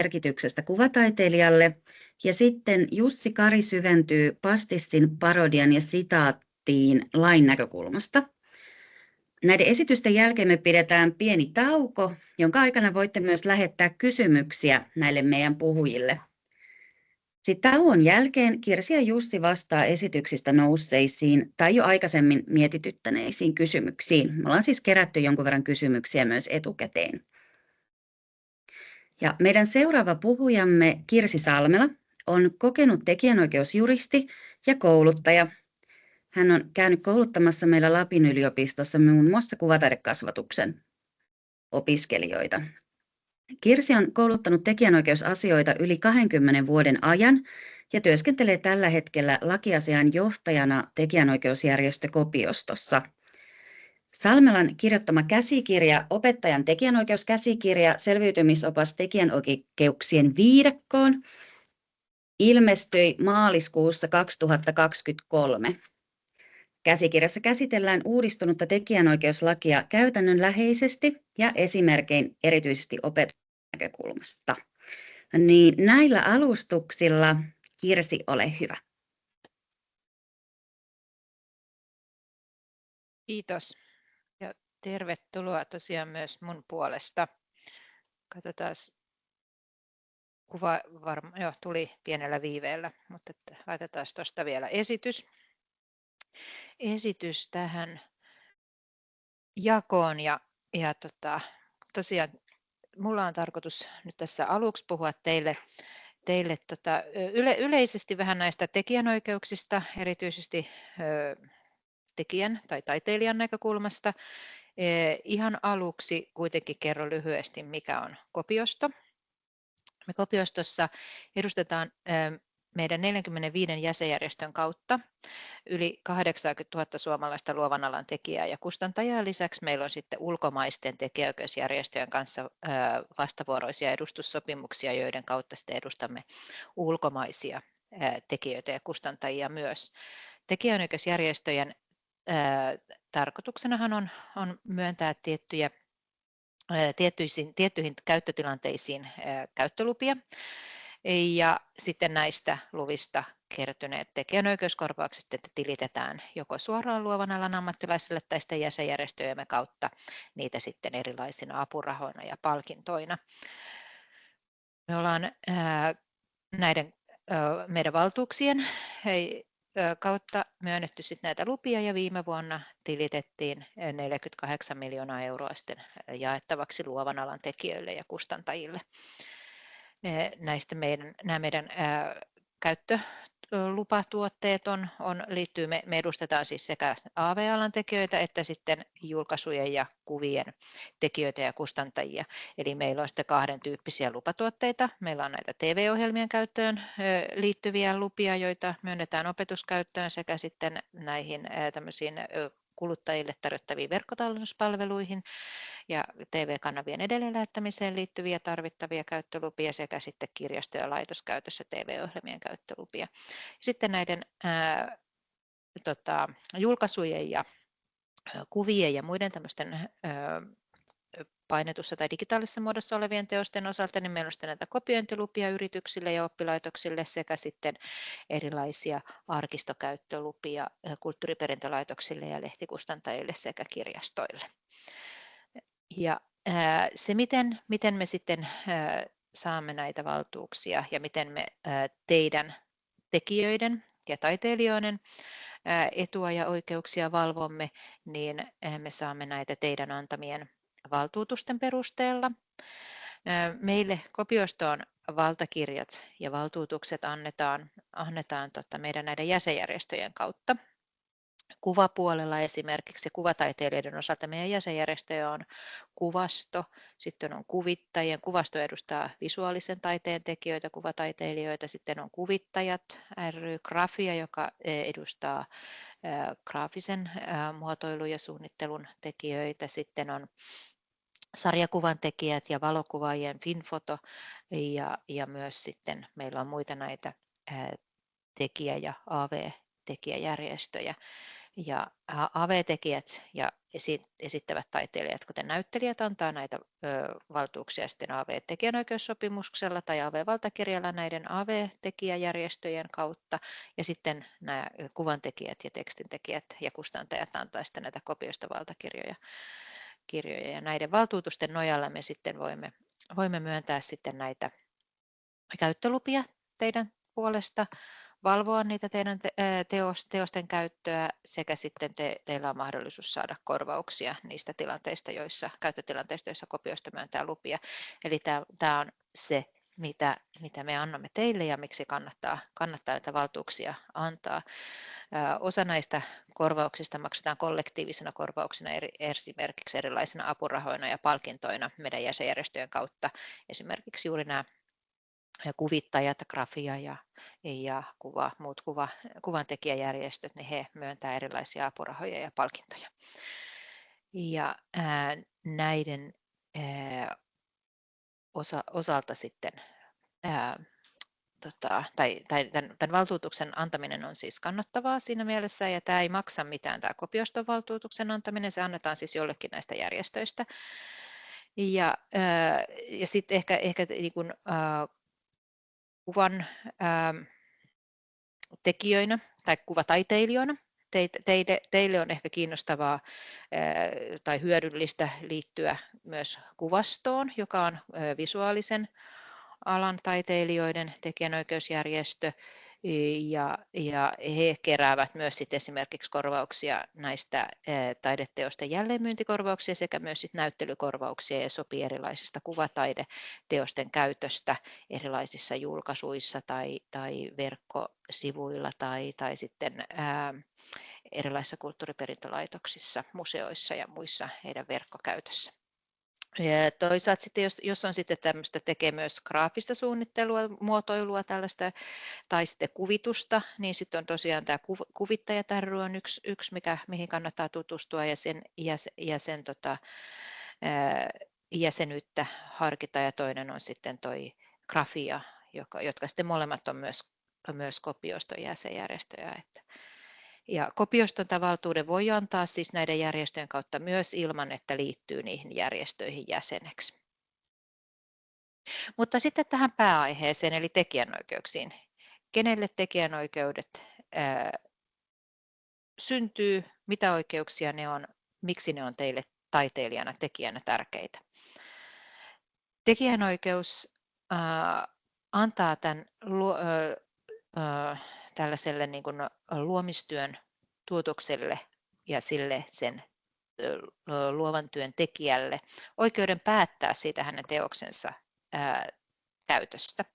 merkityksestä kuvataiteilijalle, ja sitten Jussi Kari syventyy pastissin, parodian ja sitaattiin lain näkökulmasta. Näiden esitysten jälkeen me pidetään pieni tauko, jonka aikana voitte myös lähettää kysymyksiä näille meidän puhujille. Sitten tauon jälkeen Kirsi ja Jussi vastaa esityksistä nousseisiin tai jo aikaisemmin mietityttäneisiin kysymyksiin. Me ollaan siis kerätty jonkun verran kysymyksiä myös etukäteen. Ja meidän seuraava puhujamme Kirsi Salmela on kokenut tekijänoikeusjuristi ja kouluttaja. Hän on käynyt kouluttamassa meillä Lapin yliopistossa muun muassa kuvataidekasvatuksen opiskelijoita. Kirsi on kouluttanut tekijänoikeusasioita yli 20 vuoden ajan ja työskentelee tällä hetkellä lakiasian johtajana tekijänoikeusjärjestö Kopiostossa. Salmelan kirjoittama käsikirja, opettajan tekijänoikeuskäsikirja, selviytymisopas tekijänoikeuksien viidakkoon, ilmestyi maaliskuussa 2023. Käsikirjassa käsitellään uudistunutta tekijänoikeuslakia käytännönläheisesti ja esimerkein erityisesti opetusnäkökulmasta. Niin näillä alustuksilla Kirsi, ole hyvä. Kiitos ja tervetuloa tosiaan myös mun puolesta. Katsotaan, kuva tuli pienellä viiveellä, mutta laitetaan tuosta vielä esitys tähän jakoon ja tosiaan mulla on tarkoitus nyt tässä aluksi puhua teille yleisesti vähän näistä tekijänoikeuksista, erityisesti tekijän tai taiteilijan näkökulmasta. Ihan aluksi kuitenkin kerron lyhyesti, mikä on Kopiosto. Me Kopiostossa edustetaan meidän 45 jäsenjärjestön kautta yli 80 000 suomalaista luovan alan tekijää ja kustantajaa. Lisäksi meillä on sitten ulkomaisten tekijäoikeusjärjestöjen kanssa vastavuoroisia edustussopimuksia, joiden kautta sitten edustamme ulkomaisia tekijöitä ja kustantajia myös. Tekijänoikeusjärjestöjen tarkoituksenahan on myöntää tiettyihin käyttötilanteisiin käyttölupia ja sitten näistä luvista kertyneet tekijänoikeuskorvaukset tilitetään joko suoraan luovan alan ammattilaisille tai sitten jäsenjärjestöjemme kautta niitä sitten erilaisina apurahoina ja palkintoina. Me ollaan näiden meidän valtuuksien kautta myönnetty sitten näitä lupia ja viime vuonna tilitettiin 48 miljoonaa euroa sitten jaettavaksi luovan alan tekijöille ja kustantajille. Näistä nämä meidän käyttölupatuotteet liittyy, me edustetaan siis sekä AV-alan tekijöitä että sitten julkaisujen ja kuvien tekijöitä ja kustantajia. Eli meillä on sitten kahden tyyppisiä lupatuotteita. Meillä on näitä TV-ohjelmien käyttöön liittyviä lupia, joita myönnetään opetuskäyttöön sekä sitten näihin tämmöisiin kuluttajille tarjottaviin verkkotallennuspalveluihin ja TV-kanavien edelleenlähettämiseen liittyviä tarvittavia käyttölupia sekä sitten kirjasto- ja laitoskäytössä TV-ohjelmien käyttölupia. Sitten näiden julkaisujen ja kuvien ja muiden tämmöisten painetussa tai digitaalisessa muodossa olevien teosten osalta, niin meillä on sitten näitä kopiointilupia yrityksille ja oppilaitoksille sekä sitten erilaisia arkistokäyttölupia kulttuuriperintölaitoksille ja lehtikustantajille sekä kirjastoille. Ja se, miten me sitten saamme näitä valtuuksia ja miten me teidän tekijöiden ja taiteilijoiden etua ja oikeuksia valvomme, niin me saamme näitä teidän antamien valtuutusten perusteella. Meille Kopiostoon valtakirjat ja valtuutukset annetaan meidän näiden jäsenjärjestöjen kautta. Kuvapuolella esimerkiksi kuvataiteilijoiden osalta meidän jäsenjärjestöjä on Kuvasto, sitten on kuvittajien. Kuvasto edustaa visuaalisen taiteen tekijöitä, kuvataiteilijoita, sitten on Kuvittajat ry, Grafia, joka edustaa graafisen muotoilun ja suunnittelun tekijöitä, sitten on sarjakuvan tekijät ja valokuvaajien Finfoto ja myös sitten meillä on muita näitä tekijä- ja AV-tekijäjärjestöjä. Ja AV-tekijät ja esittävät taiteilijat, kuten näyttelijät, antaa näitä valtuuksia sitten AV-tekijänoikeussopimuksella tai AV-valtakirjalla näiden AV-tekijäjärjestöjen kautta, ja sitten nämä kuvantekijät ja tekstintekijät ja kustantajat antaa sitten näitä kopiostovaltakirjoja. Ja näiden valtuutusten nojalla me sitten voimme myöntää sitten näitä käyttölupia teidän puolesta, valvoa niitä teidän teosten käyttöä, sekä sitten teillä on mahdollisuus saada korvauksia niistä käyttötilanteista, joissa kopioista myöntää lupia. Eli tämä on se, mitä me annamme teille ja miksi kannattaa näitä valtuuksia antaa. Osa näistä korvauksista maksetaan kollektiivisena korvauksina esimerkiksi erilaisina apurahoina ja palkintoina meidän jäsenjärjestöjen kautta. Esimerkiksi juuri nämä kuvittajat, grafia ja muut kuvantekijäjärjestöt, niin he myöntää erilaisia apurahoja ja palkintoja. Ja näiden osalta sitten tämän valtuutuksen antaminen on siis kannattavaa siinä mielessä, ja tämä ei maksa mitään, tämä kopioston valtuutuksen antaminen, se annetaan siis jollekin näistä järjestöistä. Ja sitten ehkä niin kuin, kuvan tekijöinä tai kuvataiteilijoina teille on ehkä kiinnostavaa tai hyödyllistä liittyä myös kuvastoon, joka on visuaalisen alan taiteilijoiden tekijänoikeusjärjestö, ja he keräävät myös sit esimerkiksi korvauksia näistä taideteosten jälleenmyyntikorvauksia sekä myös sit näyttelykorvauksia, ja sopii erilaisista kuvataideteosten käytöstä erilaisissa julkaisuissa tai verkkosivuilla tai sitten erilaisissa kulttuuriperintölaitoksissa, museoissa ja muissa heidän verkkokäytössä. Ja toisaalta sitten, jos on sitten tämmöistä, tekee myös graafista suunnittelua, muotoilua tällaista, tai sitten kuvitusta, niin sitten on tosiaan tämä Kuvittajat ry on yksi mihin kannattaa tutustua, ja sen jäsenyyttä harkita, ja toinen on sitten toi Grafia, jotka sitten molemmat on myös kopioston jäsenjärjestöjä. Ja kopioston valtuuden voi antaa siis näiden järjestöjen kautta myös ilman, että liittyy niihin järjestöihin jäseneksi. Mutta sitten tähän pääaiheeseen, eli tekijänoikeuksiin. Kenelle tekijänoikeudet syntyy, mitä oikeuksia ne on, miksi ne on teille taiteilijana, tekijänä tärkeitä. Tekijänoikeus antaa tämän tällaiselle niin kuin luomistyön tuotokselle ja sille sen luovan työn tekijälle oikeuden päättää siitä hänen teoksensa käytöstä.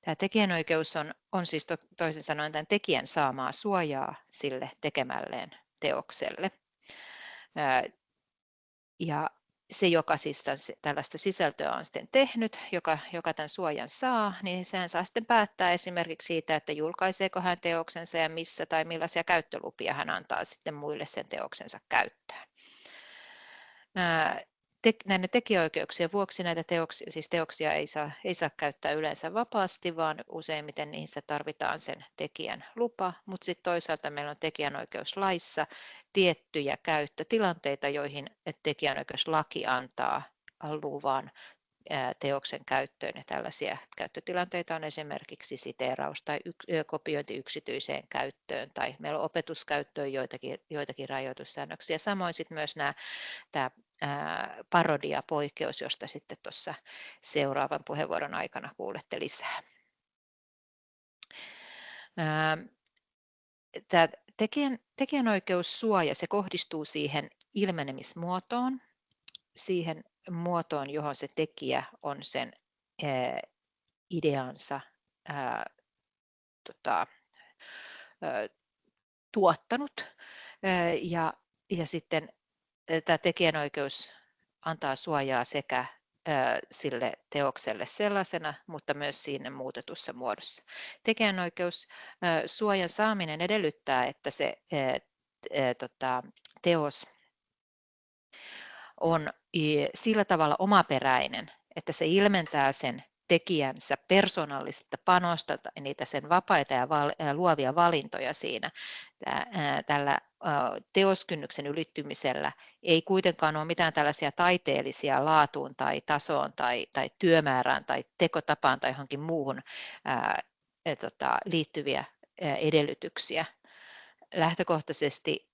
Tämä tekijänoikeus on siis toisin sanoen tämän tekijän saamaa suojaa sille tekemälleen teokselle. Ja se, joka siis tällaista sisältöä on sitten tehnyt, joka tämän suojan saa, niin sehän saa sitten päättää esimerkiksi siitä, että julkaiseeko hän teoksensa ja missä tai millaisia käyttölupia hän antaa sitten muille sen teoksensa käyttöön. Näiden tekijäoikeuksien vuoksi näitä teoksia ei saa käyttää yleensä vapaasti, vaan useimmiten niissä tarvitaan sen tekijän lupa, mutta sitten toisaalta meillä on tekijänoikeuslaissa tiettyjä käyttötilanteita, joihin tekijänoikeuslaki antaa luvan teoksen käyttöön, ja tällaisia käyttötilanteita on esimerkiksi siteeraus tai kopiointi yksityiseen käyttöön, tai meillä on opetuskäyttöön joitakin rajoitussäännöksiä. Samoin sitten myös tämä parodiapoikkeus, josta sitten tuossa seuraavan puheenvuoron aikana kuulette lisää. Tämä tekijänoikeussuoja, se kohdistuu siihen ilmenemismuotoon, siihen muotoon, johon se tekijä on sen ideansa tuottanut, ja sitten tämä tekijänoikeus antaa suojaa sekä sille teokselle sellaisena, mutta myös siinä muutetussa muodossa. Tekijänoikeussuojan saaminen edellyttää, että se teos on sillä tavalla omaperäinen, että se ilmentää sen tekijänsä persoonallista panosta, niitä sen vapaita ja luovia valintoja siinä. Tällä teoskynnyksen ylittymisellä ei kuitenkaan ole mitään tällaisia taiteellisia laatuun tai tasoon tai työmäärään tai tekotapaan tai johonkin muuhun liittyviä edellytyksiä. Lähtökohtaisesti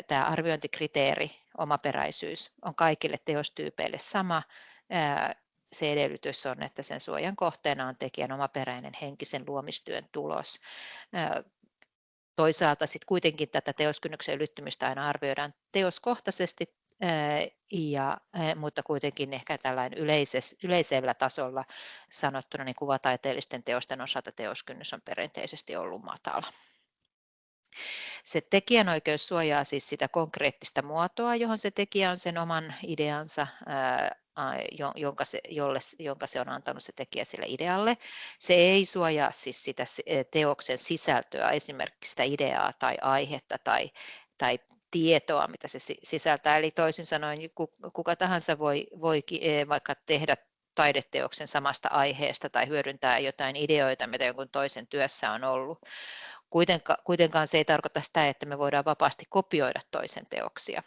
tämä arviointikriteeri, omaperäisyys, on kaikille teostyypeille sama. Se edellytys on, että sen suojan kohteena on tekijän omaperäinen henkisen luomistyön tulos. Toisaalta sitten kuitenkin tätä teoskynnyksen ylittymistä aina arvioidaan teoskohtaisesti, mutta kuitenkin ehkä tällainen yleisellä tasolla sanottuna niin kuvataiteellisten teosten osalta teoskynnys on perinteisesti ollut matala. Se tekijänoikeus suojaa siis sitä konkreettista muotoa, johon se tekijä on sen oman ideansa, jonka se on antanut se tekijä sille idealle. Se ei suojaa siis sitä teoksen sisältöä, esimerkiksi sitä ideaa tai aihetta tai tietoa, mitä se sisältää. Eli toisin sanoen kuka tahansa voi vaikka tehdä taideteoksen samasta aiheesta tai hyödyntää jotain ideoita, mitä jonkun toisen työssä on ollut. Kuitenkaan se ei tarkoita sitä, että me voidaan vapaasti kopioida toisen teoksia.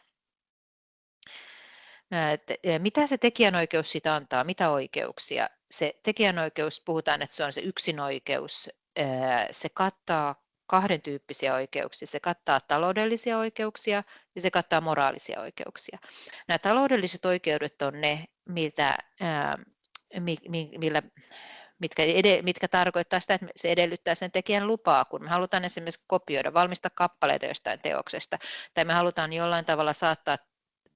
Mitä se tekijänoikeus sitä antaa? Mitä oikeuksia? Se tekijänoikeus, puhutaan, että se on se yksinoikeus. Se kattaa kahden tyyppisiä oikeuksia. Se kattaa taloudellisia oikeuksia ja se kattaa moraalisia oikeuksia. Nämä taloudelliset oikeudet on ne, mitkä tarkoittaa sitä, että se edellyttää sen tekijän lupaa, kun me halutaan esimerkiksi kopioida, valmistaa kappaleita jostain teoksesta, tai me halutaan jollain tavalla saattaa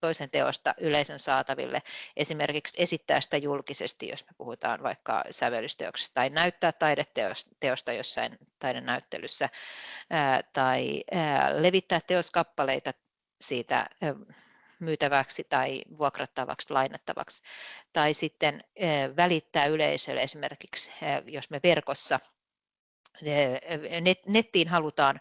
toisen teosta yleisön saataville, esimerkiksi esittää sitä julkisesti, jos me puhutaan vaikka sävellysteoksesta, tai näyttää taideteosta jossain taidenäyttelyssä, tai levittää teoskappaleita siitä myytäväksi tai vuokrattavaksi, lainattavaksi, tai sitten välittää yleisölle esimerkiksi, jos me verkossa nettiin halutaan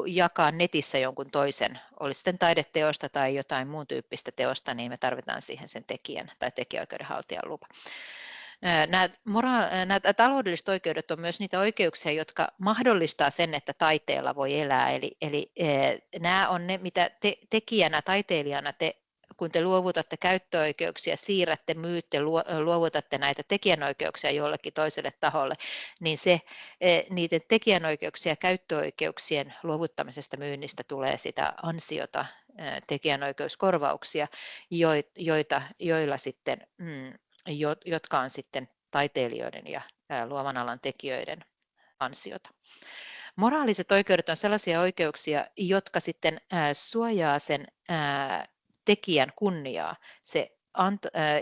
jakaa netissä jonkun toisen, oli sitten taideteosta tai jotain muun tyyppistä teosta, niin me tarvitaan siihen sen tekijän tai tekijäoikeudenhaltijan lupa. Nämä taloudelliset oikeudet on myös niitä oikeuksia, jotka mahdollistaa sen, että taiteella voi elää. Eli nämä on ne, mitä tekijänä, taiteilijana kun te luovutatte käyttöoikeuksia, siirrätte, myytte, luovutatte näitä tekijänoikeuksia jollekin toiselle taholle, niin niiden tekijänoikeuksien ja käyttöoikeuksien luovuttamisesta myynnistä tulee sitä ansiota, tekijänoikeuskorvauksia, jotka on sitten taiteilijoiden ja luovan alan tekijöiden ansiota. Moraaliset oikeudet on sellaisia oikeuksia, jotka sitten suojaa sen tekijän kunniaa. Se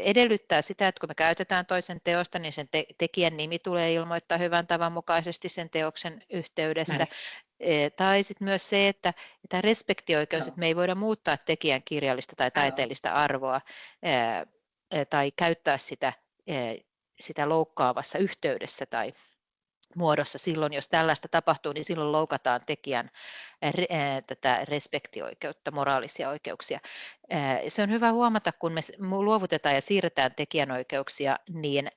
edellyttää sitä, että kun me käytetään toisen teosta, niin sen tekijän nimi tulee ilmoittaa hyvän tavan mukaisesti sen teoksen yhteydessä. Tai sitten myös se, että tämä respektioikeus, että me ei voida muuttaa tekijän kirjallista tai taiteellista arvoa tai käyttää sitä loukkaavassa yhteydessä tai muodossa. Silloin, jos tällaista tapahtuu, niin silloin loukataan tekijän tätä respektioikeutta, moraalisia oikeuksia. Se on hyvä huomata, kun me luovutetaan ja siirretään tekijänoikeuksia, niin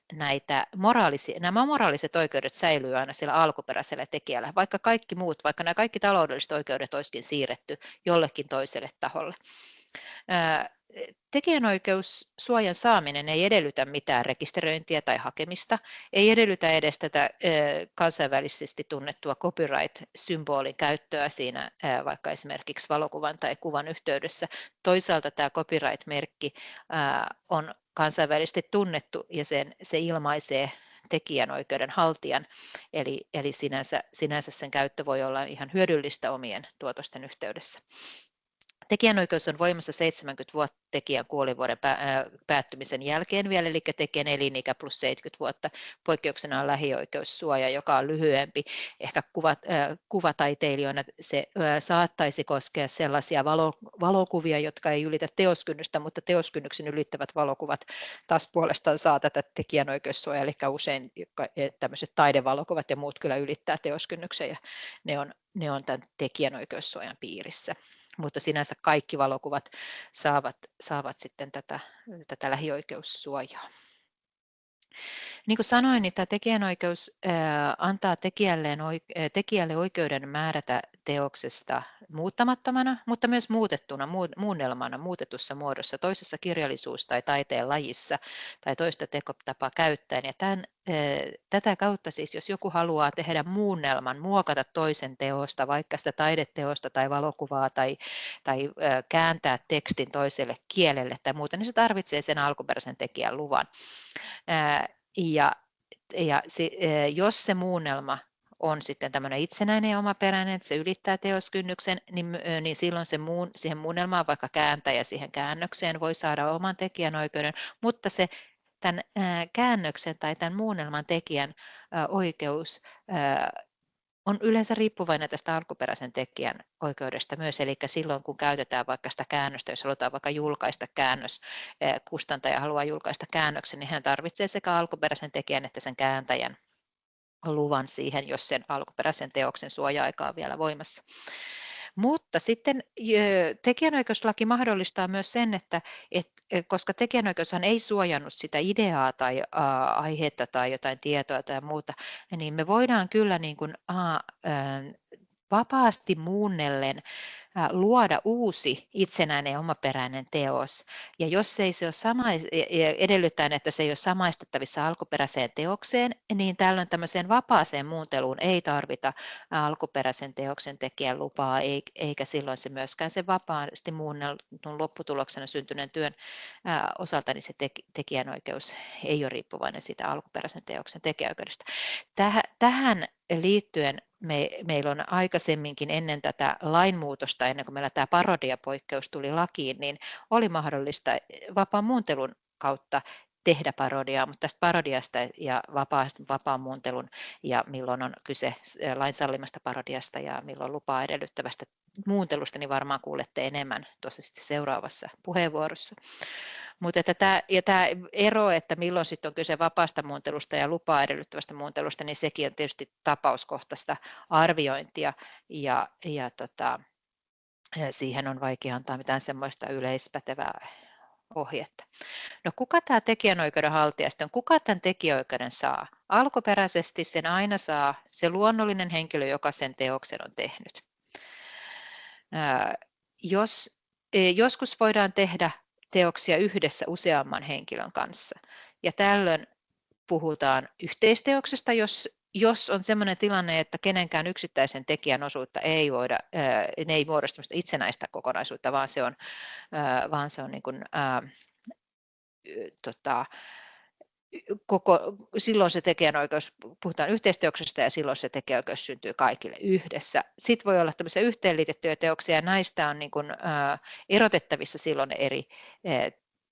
nämä moraaliset oikeudet säilyy aina siellä alkuperäisellä tekijällä, vaikka kaikki muut, vaikka nämä kaikki taloudelliset oikeudet olisikin siirretty jollekin toiselle taholle. Tekijänoikeussuojan saaminen ei edellytä mitään rekisteröintiä tai hakemista, ei edellytä edes tätä kansainvälisesti tunnettua copyright-symbolin käyttöä siinä vaikka esimerkiksi valokuvan tai kuvan yhteydessä. Toisaalta tämä copyright-merkki on kansainvälisesti tunnettu ja se ilmaisee tekijänoikeuden haltijan, eli sinänsä sen käyttö voi olla ihan hyödyllistä omien tuotosten yhteydessä. Tekijänoikeus on voimassa 70 vuotta tekijän kuolinvuoden päättymisen jälkeen vielä, eli tekijän elinikä plus 70 vuotta. Poikkeuksena on lähioikeussuoja, joka on lyhyempi. Ehkä kuvataiteilijoina se saattaisi koskea sellaisia valokuvia, jotka ei ylitä teoskynnystä, mutta teoskynnyksen ylittävät valokuvat taas puolestaan saa tätä tekijänoikeussuojaa, eli usein tämmöiset taidevalokuvat ja muut kyllä ylittää teoskynnyksen, ja ne on tämän tekijänoikeussuojan piirissä. Mutta sinänsä kaikki valokuvat saavat sitten tätä lähioikeussuojaa. Niin kuin sanoin, niin tämä tekijänoikeus antaa tekijälle oikeuden määrätä teoksesta muuttamattomana, mutta myös muutettuna, muunnelmana, muutetussa muodossa, toisessa kirjallisuus- tai taiteen lajissa tai toista tekotapaa käyttäen. Ja tätä kautta siis, jos joku haluaa tehdä muunnelman, muokata toisen teosta, vaikka sitä taideteosta tai valokuvaa tai kääntää tekstin toiselle kielelle tai muuta, niin se tarvitsee sen alkuperäisen tekijän luvan. Jos se muunnelma on sitten tämmöinen itsenäinen ja omaperäinen, että se ylittää teoskynnyksen, niin silloin siihen muunnelmaan vaikka kääntäjä siihen käännökseen voi saada oman tekijänoikeuden, mutta se tämän käännöksen tai tämän muunnelman tekijän oikeus on yleensä riippuvainen tästä alkuperäisen tekijän oikeudesta myös, eli silloin kun käytetään vaikka sitä käännöstä, jos halutaan vaikka julkaista käännös, kustantaja haluaa julkaista käännöksen, niin hän tarvitsee sekä alkuperäisen tekijän että sen kääntäjän luvan siihen, jos sen alkuperäisen teoksen suoja-aika on vielä voimassa. Mutta sitten tekijänoikeuslaki mahdollistaa myös sen, että koska tekijänoikeushan ei suojannut sitä ideaa tai aihetta tai jotain tietoa tai muuta, niin me voidaan kyllä niin kuin, vapaasti muunnellen luoda uusi itsenäinen ja omaperäinen teos. Ja jos ei se ole edellyttäen, että se ei ole samaistettavissa alkuperäiseen teokseen, niin tällöin tämmöiseen vapaaseen muunteluun ei tarvita alkuperäisen teoksen tekijän lupaa, eikä silloin se myöskään se vapaasti muunneltun lopputuloksena syntyneen työn osalta, niin se tekijänoikeus ei ole riippuvainen siitä alkuperäisen teoksen tekijäoikeudesta. Tähän liittyen meillä on aikaisemminkin ennen tätä lainmuutosta, ennen kuin meillä tämä parodiapoikkeus tuli lakiin, niin oli mahdollista vapaan muuntelun kautta tehdä parodiaa, mutta tästä parodiasta ja vapaan muuntelun ja milloin on kyse lain sallimasta parodiasta ja milloin lupaa edellyttävästä muuntelusta, niin varmaan kuulette enemmän tuossa sitten seuraavassa puheenvuorossa. Mutta tämä ero, että milloin sitten on kyse vapaasta muuntelusta ja lupaa edellyttävästä muuntelusta, niin sekin on tietysti tapauskohtaista arviointia ja siihen on vaikea antaa mitään semmoista yleispätevää ohjetta. No kuka tämä tekijänoikeuden haltija sitten on? Kuka tämän tekijäoikeuden saa? Alkuperäisesti sen aina saa se luonnollinen henkilö, joka sen teoksen on tehnyt. Joskus voidaan tehdä teoksia yhdessä useamman henkilön kanssa. Ja tällöin puhutaan yhteisteoksesta, jos on sellainen tilanne, että kenenkään yksittäisen tekijän osuutta ne ei muodosta itsenäistä kokonaisuutta, vaan se on niin kuin, silloin se tekijänoikeus, puhutaan yhteisteoksesta ja silloin se tekijänoikeus syntyy kaikille yhdessä. Sitten voi olla tämmöisiä yhteenliitettyjä teoksia ja näistä on niin kuin, erotettavissa silloin eri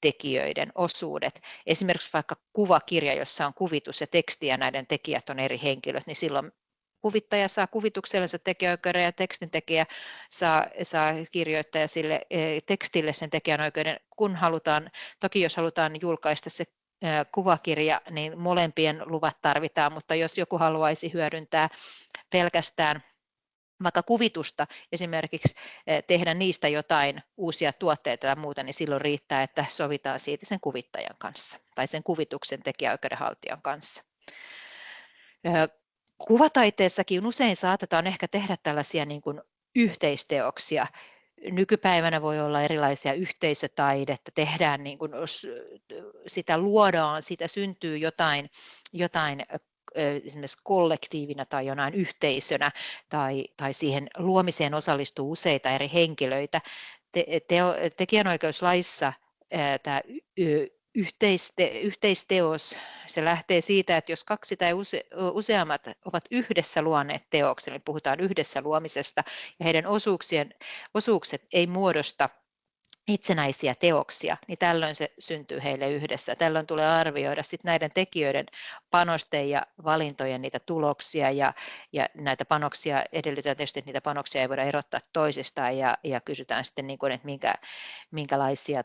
tekijöiden osuudet. Esimerkiksi vaikka kuvakirja, jossa on kuvitus ja teksti ja näiden tekijät on eri henkilöt, niin silloin kuvittaja saa kuvituksellensa tekijäoikeuden ja tekstintekijä saa kirjoittaja sille tekstille sen tekijänoikeuden, kun halutaan, toki jos halutaan julkaista se kuvakirja, niin molempien luvat tarvitaan, mutta jos joku haluaisi hyödyntää pelkästään vaikka kuvitusta, esimerkiksi tehdä niistä jotain uusia tuotteita tai muuta, niin silloin riittää, että sovitaan siitä sen kuvittajan kanssa tai sen kuvituksen tekijäoikeudenhaltijan kanssa. Kuvataiteessakin usein saatetaan ehkä tehdä tällaisia niin kuin yhteisteoksia. Nykypäivänä voi olla erilaisia yhteisötaidetta, tehdään niin kuin, sitä luodaan, siitä syntyy jotain esimerkiksi kollektiivina tai jonain yhteisönä tai siihen luomiseen osallistuu useita eri henkilöitä. Tekijänoikeuslaissa tämä yhteisteos, se lähtee siitä, että jos kaksi tai useammat ovat yhdessä luoneet teoksen, eli puhutaan yhdessä luomisesta, ja heidän osuukset ei muodosta itsenäisiä teoksia, niin tällöin se syntyy heille yhdessä. Tällöin tulee arvioida sitten näiden tekijöiden panosten ja valintojen niitä tuloksia, ja näitä panoksia edellytetään tietysti, että niitä panoksia ei voida erottaa toisistaan, ja kysytään sitten, niin kuin, että minkälaisia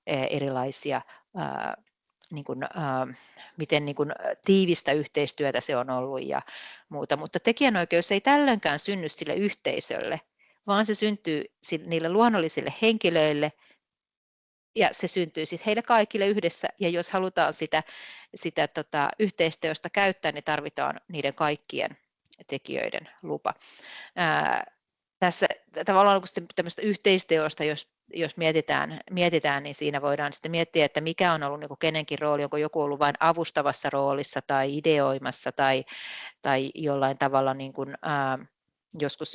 erilaisia niin kuin, miten niin kuin tiivistä yhteistyötä se on ollut ja muuta, mutta tekijänoikeus ei tällöinkään synny sille yhteisölle, vaan se syntyy niille luonnollisille henkilöille, ja se syntyy sitten heille kaikille yhdessä, ja jos halutaan sitä yhteisteosta käyttää, niin tarvitaan niiden kaikkien tekijöiden lupa. Tässä tavallaan tämmöistä yhteisteosta, jos mietitään, niin siinä voidaan sitten miettiä, että mikä on ollut niin kuin kenenkin rooli, onko joku ollut vain avustavassa roolissa tai ideoimassa tai jollain tavalla niin kuin,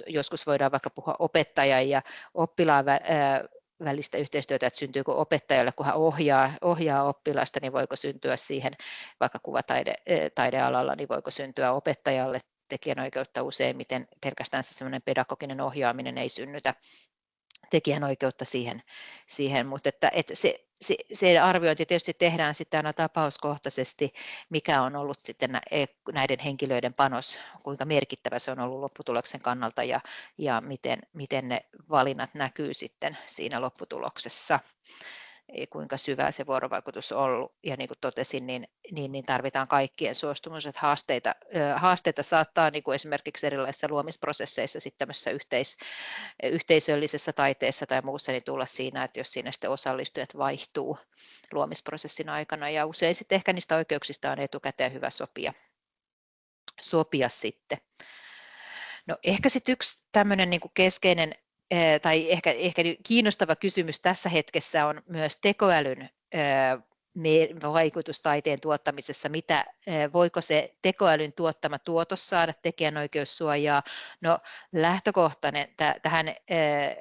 joskus voidaan vaikka puhua opettajan ja oppilaan välistä yhteistyötä, että syntyykö opettajalle, kun hän ohjaa oppilasta, niin voiko syntyä siihen vaikka kuvataidealalla, niin voiko syntyä opettajalle tekijänoikeutta useimmiten. Pelkästään se semmoinen pedagoginen ohjaaminen ei synnytä tekijänoikeutta siihen, mutta että se arviointi tietysti tehdään sitten aina tapauskohtaisesti, mikä on ollut sitten näiden henkilöiden panos, kuinka merkittävä se on ollut lopputuloksen kannalta ja miten ne valinnat näkyy sitten siinä lopputuloksessa, kuinka syvä se vuorovaikutus on ollut. Ja niin kuin totesin, niin tarvitaan kaikkien suostumus, että haasteita saattaa niin kuin esimerkiksi erilaisissa luomisprosesseissa sitten tämmöisessä yhteisöllisessä taiteessa tai muussa niin tulla siinä, että jos siinä sitten osallistujat vaihtuu luomisprosessin aikana, ja usein sitten ehkä niistä oikeuksista on etukäteen hyvä sopia sitten. No ehkä sitten yksi tämmöinen niin kuin keskeinen tai ehkä kiinnostava kysymys tässä hetkessä on myös tekoälyn vaikutus taiteen tuottamisessa, voiko se tekoälyn tuottama tuotos saada tekijänoikeussuojaa. No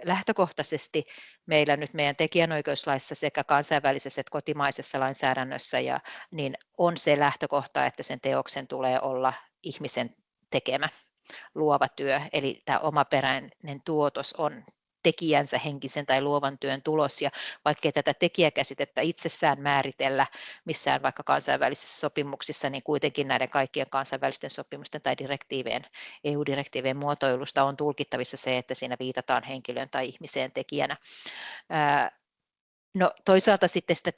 lähtökohtaisesti meillä nyt meidän tekijänoikeuslaissa sekä kansainvälisessä että kotimaisessa lainsäädännössä niin on se lähtökohta, että sen teoksen tulee olla ihmisen tekemä luova työ, eli tämä omaperäinen tuotos on tekijänsä henkisen tai luovan työn tulos, ja vaikkei tätä tekijäkäsitettä itsessään määritellä missään vaikka kansainvälisissä sopimuksissa, niin kuitenkin näiden kaikkien kansainvälisten sopimusten tai EU-direktiivien muotoilusta on tulkittavissa se, että siinä viitataan henkilön tai ihmiseen tekijänä. No toisaalta sitten sitä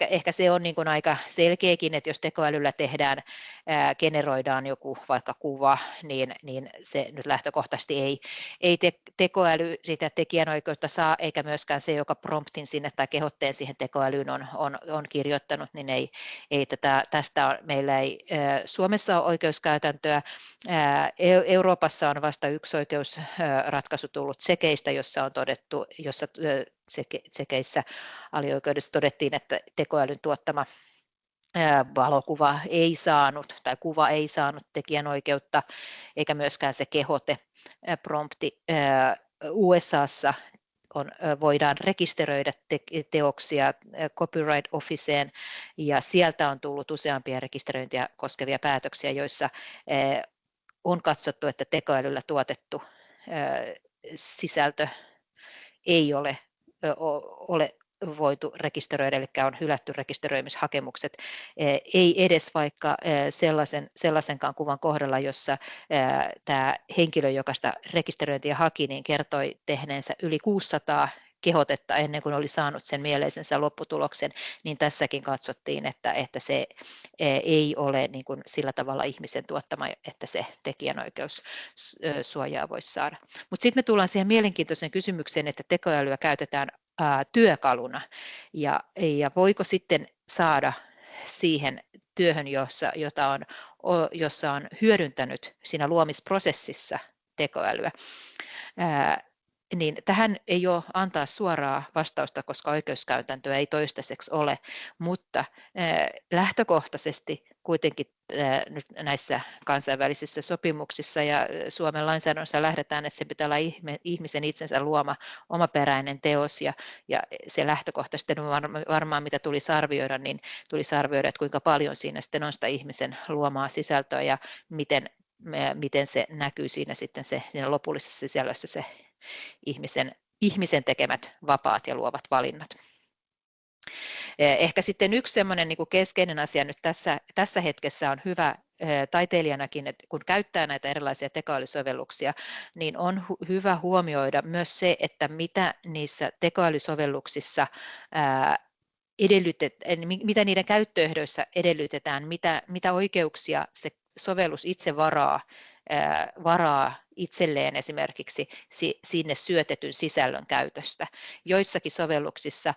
ehkä se on niin kuin aika selkeäkin, että jos tekoälyllä generoidaan joku vaikka kuva, niin se nyt lähtökohtaisesti ei tekoäly sitä tekijänoikeutta saa, eikä myöskään se, joka promptin sinne tai kehotteen siihen tekoälyyn on kirjoittanut, niin meillä ei Suomessa ole oikeuskäytäntöä. Euroopassa on vasta yksi oikeusratkaisu tullut Tsekeistä, jossa Tsekeissä alioikeudessa todettiin, että tekoälyn tuottama valokuva ei saanut tai kuva ei saanut tekijänoikeutta, eikä myöskään se kehote, prompti. USAssa voidaan rekisteröidä teoksia Copyright Officeen, ja sieltä on tullut useampia rekisteröintiä koskevia päätöksiä, joissa on katsottu, että tekoälyllä tuotettu sisältö ei ole voitu rekisteröidä, eli on hylätty rekisteröimishakemukset, ei edes vaikka sellaisenkaan kuvan kohdalla, jossa tämä henkilö, joka sitä rekisteröintiä haki, niin kertoi tehneensä yli 600 kehotetta ennen kuin oli saanut sen mieleisensä lopputuloksen, niin tässäkin katsottiin, että se ei ole niin kuin sillä tavalla ihmisen tuottama, että se tekijänoikeussuojaa voisi saada. Mutta sitten me tullaan siihen mielenkiintoiseen kysymykseen, että tekoälyä käytetään työkaluna, ja voiko sitten saada siihen työhön, jossa on hyödyntänyt siinä luomisprosessissa tekoälyä. Niin tähän ei ole antaa suoraa vastausta, koska oikeuskäytäntöä ei toistaiseksi ole, mutta lähtökohtaisesti kuitenkin nyt näissä kansainvälisissä sopimuksissa ja Suomen lainsäädännössä lähdetään, että se pitää olla ihmisen itsensä luoma omaperäinen teos, ja se lähtökohta sitten varmaan mitä tulisi arvioida, että kuinka paljon siinä sitten on sitä ihmisen luomaa sisältöä ja miten se näkyy siinä lopullisessa sisällössä se ihmisen tekemät vapaat ja luovat valinnat. Ehkä sitten yksi semmoinen niin kuin keskeinen asia nyt tässä hetkessä on hyvä taiteilijanakin, että kun käyttää näitä erilaisia tekoälysovelluksia, niin on hyvä huomioida myös se, että mitä niissä tekoälysovelluksissa mitä niiden käyttöehdoissa edellytetään, mitä oikeuksia se sovellus itse varaa varaa itselleen esimerkiksi sinne syötetyn sisällön käytöstä. Joissakin sovelluksissa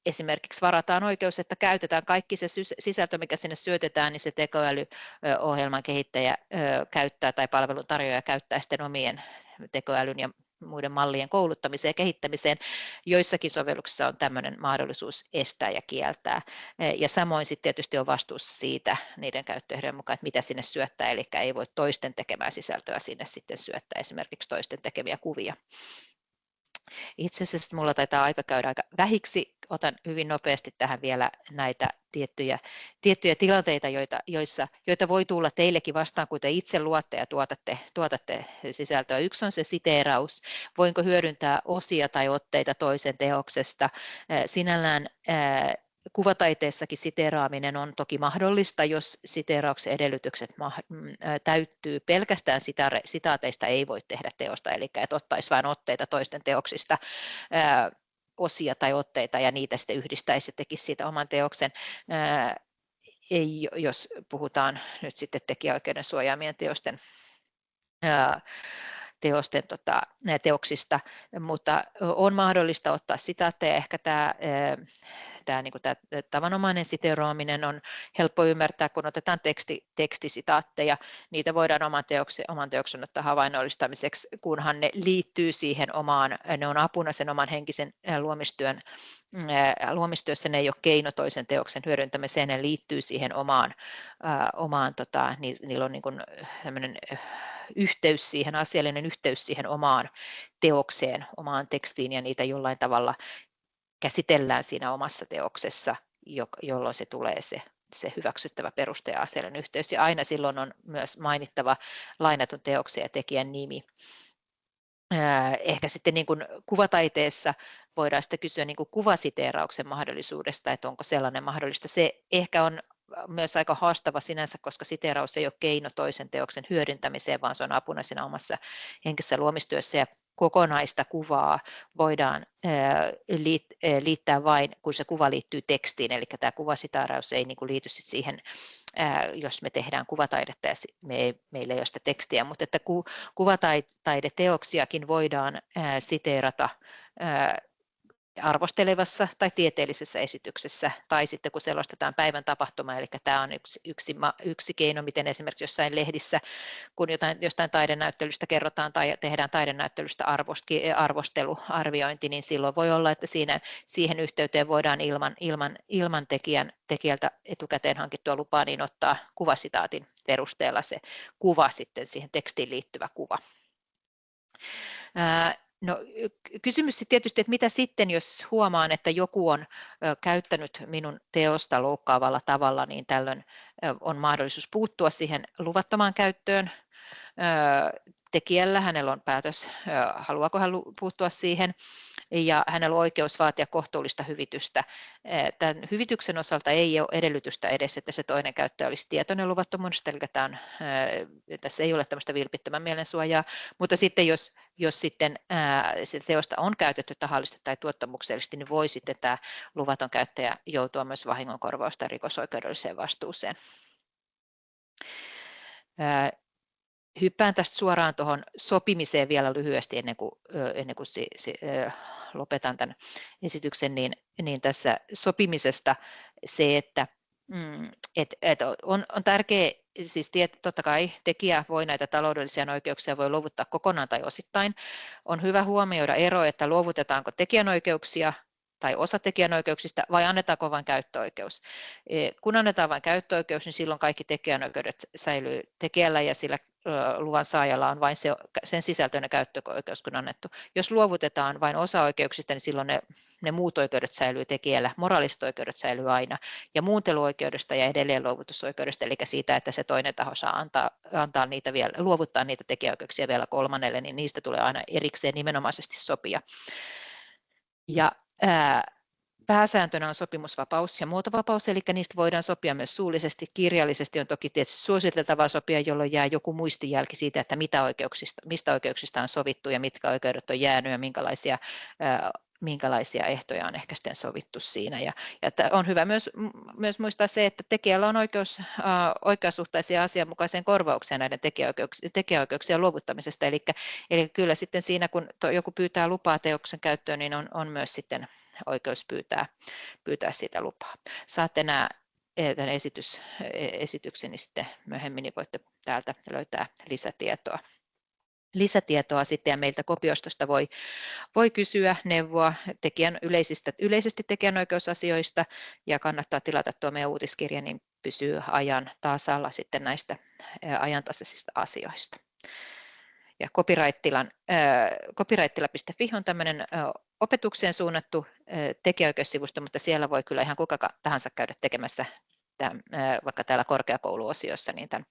esimerkiksi varataan oikeus, että käytetään kaikki se sisältö, mikä sinne syötetään, niin se tekoälyohjelman kehittäjä käyttää tai palveluntarjoaja käyttää sitten omien tekoälyn ja muiden mallien kouluttamiseen ja kehittämiseen. Joissakin sovelluksissa on tämmöinen mahdollisuus estää ja kieltää. Ja samoin sitten tietysti on vastuussa siitä niiden käyttöehtojen mukaan, että mitä sinne syöttää, eli ei voi toisten tekemää sisältöä sinne sitten syöttää, esimerkiksi toisten tekemiä kuvia. Itse asiassa minulla taitaa aika käydä aika vähiksi. Otan hyvin nopeasti tähän vielä näitä tiettyjä tilanteita, joita voi tulla teillekin vastaan, kun te itse luotte ja tuotatte sisältöä. Yksi on se siteeraus. Voinko hyödyntää osia tai otteita toisen teoksesta? Sinällään kuvataiteessakin siteeraaminen on toki mahdollista, jos siteerauksen edellytykset täyttyy. Pelkästään sitaateista ei voi tehdä teosta, eli että ottaisi vain otteita toisten teoksista, osia tai otteita ja niitä sitten yhdistäisi ja tekisi siitä oman teoksen. Ei, jos puhutaan nyt sitten tekijäoikeuden suojaamien teoksista, mutta on mahdollista ottaa sitaatteja. Ehkä tämä tavanomainen siteeraaminen on helppo ymmärtää, kun otetaan tekstisitaatteja. Niitä voidaan oman teoksen ottaa havainnollistamiseksi, kunhan ne liittyy siihen ne on apuna sen oman henkisen luomistyössä, ne ei ole keino toisen teoksen hyödyntämiseen, ne liittyy siihen niillä on niin kuin tämmöinen yhteys siihen, asiallinen yhteys siihen omaan teokseen, omaan tekstiin, ja niitä jollain tavalla käsitellään siinä omassa teoksessa, jolloin se tulee se hyväksyttävä peruste ja asiallinen yhteys. Ja aina silloin on myös mainittava lainatun teoksen ja tekijän nimi. Ehkä sitten niin kuin kuvataiteessa voidaan sitten kysyä niin kuin kuvasiteerauksen mahdollisuudesta, että onko sellainen mahdollista. Se ehkä on myös aika haastava sinänsä, koska siteeraus ei ole keino toisen teoksen hyödyntämiseen, vaan se on apuna siinä omassa henkisessä luomistyössä, ja kokonaista kuvaa voidaan liittää vain, kun se kuva liittyy tekstiin, eli tämä kuvasiteeraus ei niin kuin liity siihen, jos me tehdään kuvataidetta ja meillä ei ole sitä tekstiä, mutta että kuvataideteoksiakin voidaan siteerata arvostelevassa tai tieteellisessä esityksessä, tai sitten kun selostetaan päivän tapahtumaa, eli tämä on yksi keino, miten esimerkiksi jossain lehdissä, kun jostain taidenäyttelystä kerrotaan tai tehdään taidenäyttelystä arvosteluarviointi, niin silloin voi olla, että siihen yhteyteen voidaan ilman tekijältä etukäteen hankittua lupaa niin ottaa kuvasitaatin perusteella se kuva sitten, siihen tekstiin liittyvä kuva. No, kysymys tietysti, että mitä sitten, jos huomaan, että joku on käyttänyt minun teosta loukkaavalla tavalla, niin tällöin on mahdollisuus puuttua siihen luvattomaan käyttöön. Tekijällä hänellä on päätös, haluaako hän puuttua siihen, ja hänellä on oikeus vaatia kohtuullista hyvitystä. Tämän hyvityksen osalta ei ole edellytystä edes, että se toinen käyttäjä olisi tietoinen luvattomuudesta, eli tässä ei ole tämmöistä vilpittömän mielensuojaa, mutta sitten jos sitten se teosta on käytetty tahallisesti tai tuottamuksellisesti, niin voi sitten tämä luvaton käyttäjä joutua myös vahingonkorvausta ja rikosoikeudelliseen vastuuseen. Hyppään tästä suoraan tuohon sopimiseen vielä lyhyesti ennen kuin lopetan tämän esityksen, niin tässä sopimisesta se, että on tärkeää, siis totta kai tekijä voi näitä taloudellisia oikeuksia voi luovuttaa kokonaan tai osittain. On hyvä huomioida ero, että luovutetaanko tekijänoikeuksia tai osa tekijänoikeuksista vai annetaanko vain käyttöoikeus. Kun annetaan vain käyttöoikeus, niin silloin kaikki tekijänoikeudet säilyy tekijällä ja sillä luvan saajalla on vain sen sisältöinen käyttöoikeus kun annettu. Jos luovutetaan vain osa oikeuksista, niin silloin ne muut oikeudet säilyy tekijällä, moraaliset oikeudet säilyy aina, ja muunteluoikeudesta ja edelleen luovutusoikeudesta, eli siitä, että se toinen taho saa luovuttaa niitä tekijäoikeuksia vielä kolmannelle, niin niistä tulee aina erikseen nimenomaisesti sopia. Ja pääsääntönä on sopimusvapaus ja muotovapaus, eli niistä voidaan sopia myös suullisesti. Kirjallisesti on toki tietysti suositeltavaa sopia, jolloin jää joku muistijälki siitä, että mistä oikeuksista on sovittu ja mitkä oikeudet on jäänyt ja minkälaisia minkälaisia ehtoja on ehkä sitten sovittu siinä. Ja on hyvä myös muistaa se, että tekijällä on oikeus oikeasuhtaisia asianmukaiseen korvaukseen näiden tekijäoikeuksien luovuttamisesta. Eli kyllä sitten siinä, kun joku pyytää lupaa teoksen käyttöön, niin on myös sitten oikeus pyytää sitä lupaa. Saatte nämä tämän esitykseni sitten myöhemmin, niin voitte täältä löytää lisätietoa sitten, ja meiltä kopiostosta voi kysyä neuvoa yleisesti tekijänoikeusasioista, ja kannattaa tilata tuo meidän uutiskirja, niin pysyy ajan tasalla sitten näistä ajantasaisista asioista. Ja copyrighttila.fi on tämmöinen opetukseen suunnattu tekijäoikeussivusto, mutta siellä voi kyllä ihan kuka tahansa käydä tekemässä vaikka täällä korkeakouluosiossa niin tämän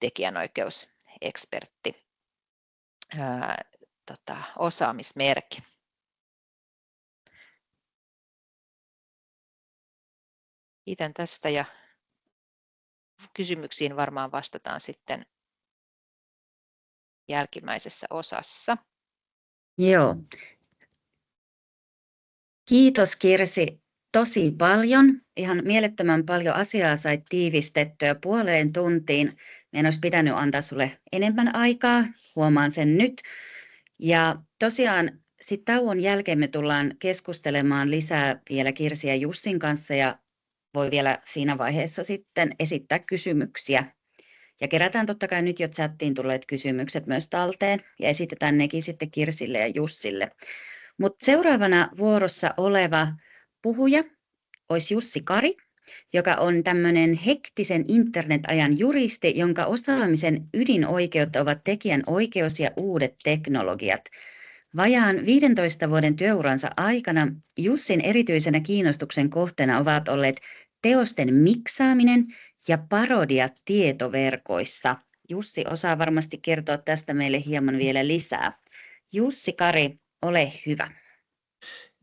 tekijänoikeusekspertti osaamismerkki. Kiitän tästä, ja kysymyksiin varmaan vastataan sitten jälkimmäisessä osassa. Joo. Kiitos Kirsi tosi paljon. Ihan mielettömän paljon asiaa sait tiivistettyä puoleen tuntiin. Meidän olisi pitänyt antaa sulle enemmän aikaa, huomaan sen nyt. Ja tosiaan sitten tauon jälkeen me tullaan keskustelemaan lisää vielä Kirsi ja Jussin kanssa, ja voi vielä siinä vaiheessa sitten esittää kysymyksiä. Ja kerätään totta kai nyt jo chattiin tulleet kysymykset myös talteen ja esitetään nekin sitten Kirsille ja Jussille. Mutta seuraavana vuorossa oleva puhuja olisi Jussi Kari, joka on tämmöinen hektisen internetajan juristi, jonka osaamisen ydinoikeutta ovat tekijänoikeus ja uudet teknologiat. Vajaan 15 vuoden työuransa aikana Jussin erityisenä kiinnostuksen kohteena ovat olleet teosten miksaaminen ja parodiat tietoverkoissa. Jussi osaa varmasti kertoa tästä meille hieman vielä lisää. Jussi Kari, ole hyvä.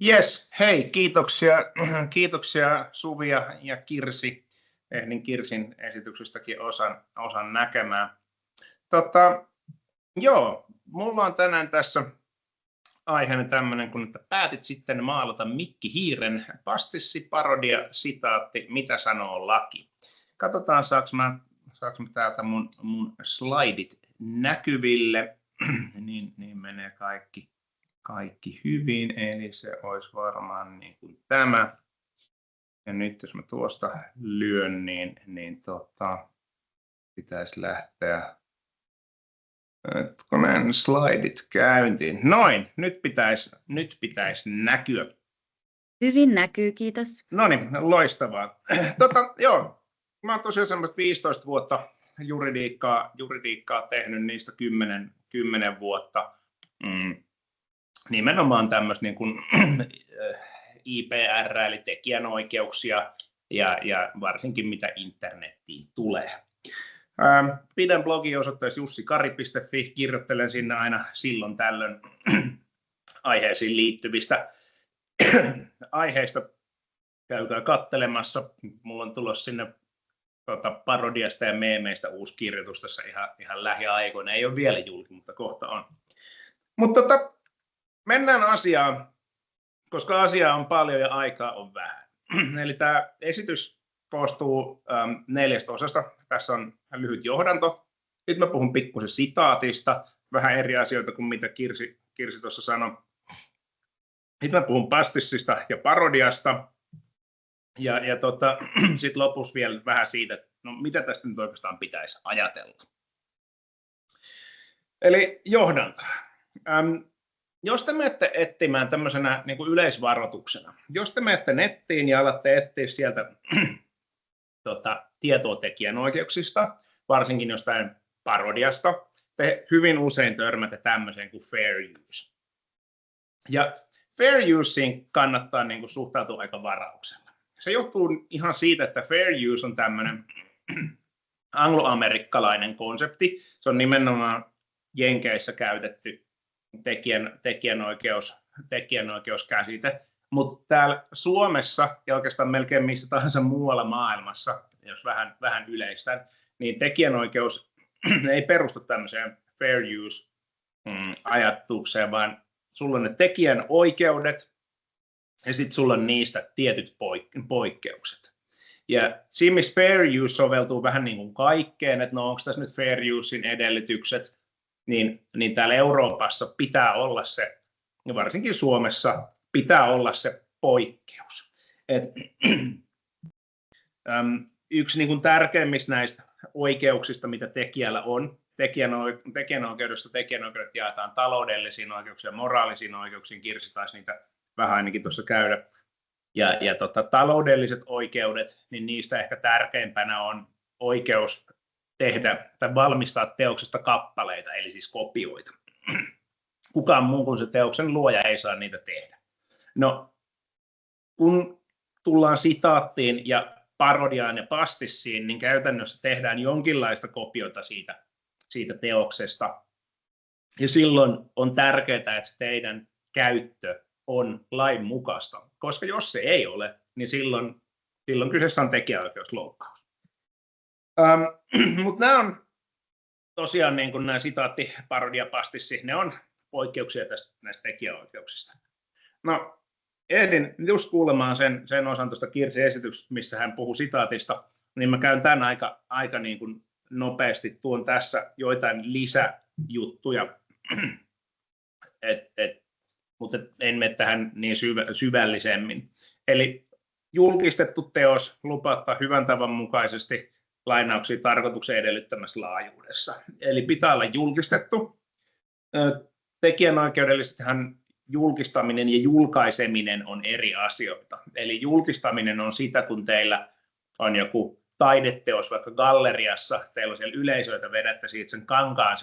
Yes, hei, kiitoksia Suvi ja Kirsi. Ehdin Kirsin esityksestäkin osan näkemään. Joo, mulla on tänään tässä aiheena tämmöinen, kun että päätit sitten maalata Mikki Hiiren pastissi, parodia, sitaatti, mitä sanoo laki. Katsotaan, saanko mä täältä mun slaidit näkyville, niin menee kaikki hyvin, eli se olisi varmaan niin kuin tämä. Ja nyt jos mä tuosta lyön, niin pitäisi lähteä koneen slaidit käyntiin. Noin, nyt pitäisi näkyä. Hyvin näkyy, kiitos. No niin, loistavaa. Joo, mä oon tosiaan semmoista 15 vuotta juridiikkaa tehnyt, niistä 10 vuotta. Nimenomaan tämmöistä niin kuin IPR eli tekijänoikeuksia ja varsinkin mitä internettiin tulee. Pidän blogi osoitteessa jussikari.fi, kirjoittelen sinne aina silloin tällöin aiheisiin liittyvistä aiheista. Käykää katselemassa. Mulla on tulossa sinne parodiasta ja meemeistä uusi kirjoitus tässä ihan lähiaikoina. Ei ole vielä julki, mutta kohta on. Mutta mennään asiaan, koska asiaa on paljon ja aikaa on vähän. Eli tämä esitys koostuu 4 osasta. Tässä on lyhyt johdanto. Sitten mä puhun pikkusen sitaatista, vähän eri asioita kuin mitä Kirsi tuossa sanoi. Sitten mä puhun pastissista ja parodiasta. Ja sitten lopussa vielä vähän siitä, että no mitä tästä nyt oikeastaan pitäisi ajatella. Eli johdanto. Jos te menette etsimään tämmöisenä niin kuin yleisvaroituksena, jos te menette nettiin ja alatte etsiä sieltä tietoa tekijänoikeuksista, varsinkin jostain parodiasta, te hyvin usein törmätte tämmöiseen kuin fair use. Ja fair useen kannattaa niin kuin suhtautua aika varauksella. Se johtuu ihan siitä, että fair use on tämmöinen angloamerikkalainen konsepti. Se on nimenomaan Jenkeissä käytetty tekijänoikeuskäsite, mutta täällä Suomessa ja oikeastaan melkein missä tahansa muualla maailmassa, jos vähän yleistän, niin tekijänoikeus ei perustu tämmöiseen fair use ajatukseen, vaan sulla on ne tekijänoikeudet ja sitten sulla on niistä tietyt poikkeukset. Ja siinä, missä fair use soveltuu vähän niin kuin kaikkeen, että no onko tässä nyt fair usein edellytykset, niin täällä Euroopassa pitää olla se, ja varsinkin Suomessa pitää olla se poikkeus. Yksi niin kuin tärkeimmistä näistä oikeuksista, mitä tekijällä on, tekijänoikeudet jaetaan taloudellisiin oikeuksiin ja moraalisiin oikeuksiin, Kirsi taisi niitä vähän ainakin tuossa käydä. Ja taloudelliset oikeudet, niin niistä ehkä tärkeimpänä on oikeus tehdä tai valmistaa teoksesta kappaleita, eli siis kopioita. Kukaan muu kuin se teoksen luoja ei saa niitä tehdä. No, kun tullaan sitaattiin ja parodiaan ja pastissiin, niin käytännössä tehdään jonkinlaista kopiota siitä teoksesta. Ja silloin on tärkeää, että se teidän käyttö on lain mukaista, koska jos se ei ole, niin silloin kyseessä on tekijäoikeusloukkaus. Mutta nämä on tosiaan niin kuin nämä sitaatti, parodia, pastissi, ne on poikkeuksia näistä tekijäoikeuksista. No, ehdin just kuulemaan sen osan tuosta Kirsin esityksestä, missä hän puhui sitaatista, niin mä käyn tämän aika niin kuin nopeasti, tuon tässä joitain lisäjuttuja, mutta en mene tähän niin syvällisemmin. Eli julkistettu teos lupauttaa hyvän tavan mukaisesti lainauksia tarkoituksen edellyttämässä laajuudessa. Eli pitää olla julkistettu. Tekijänoikeudellisestihan julkistaminen ja julkaiseminen on eri asioita. Eli julkistaminen on sitä, kun teillä on joku taideteos vaikka galleriassa, teillä on siellä yleisöitä, vedätte siitä sen kankaan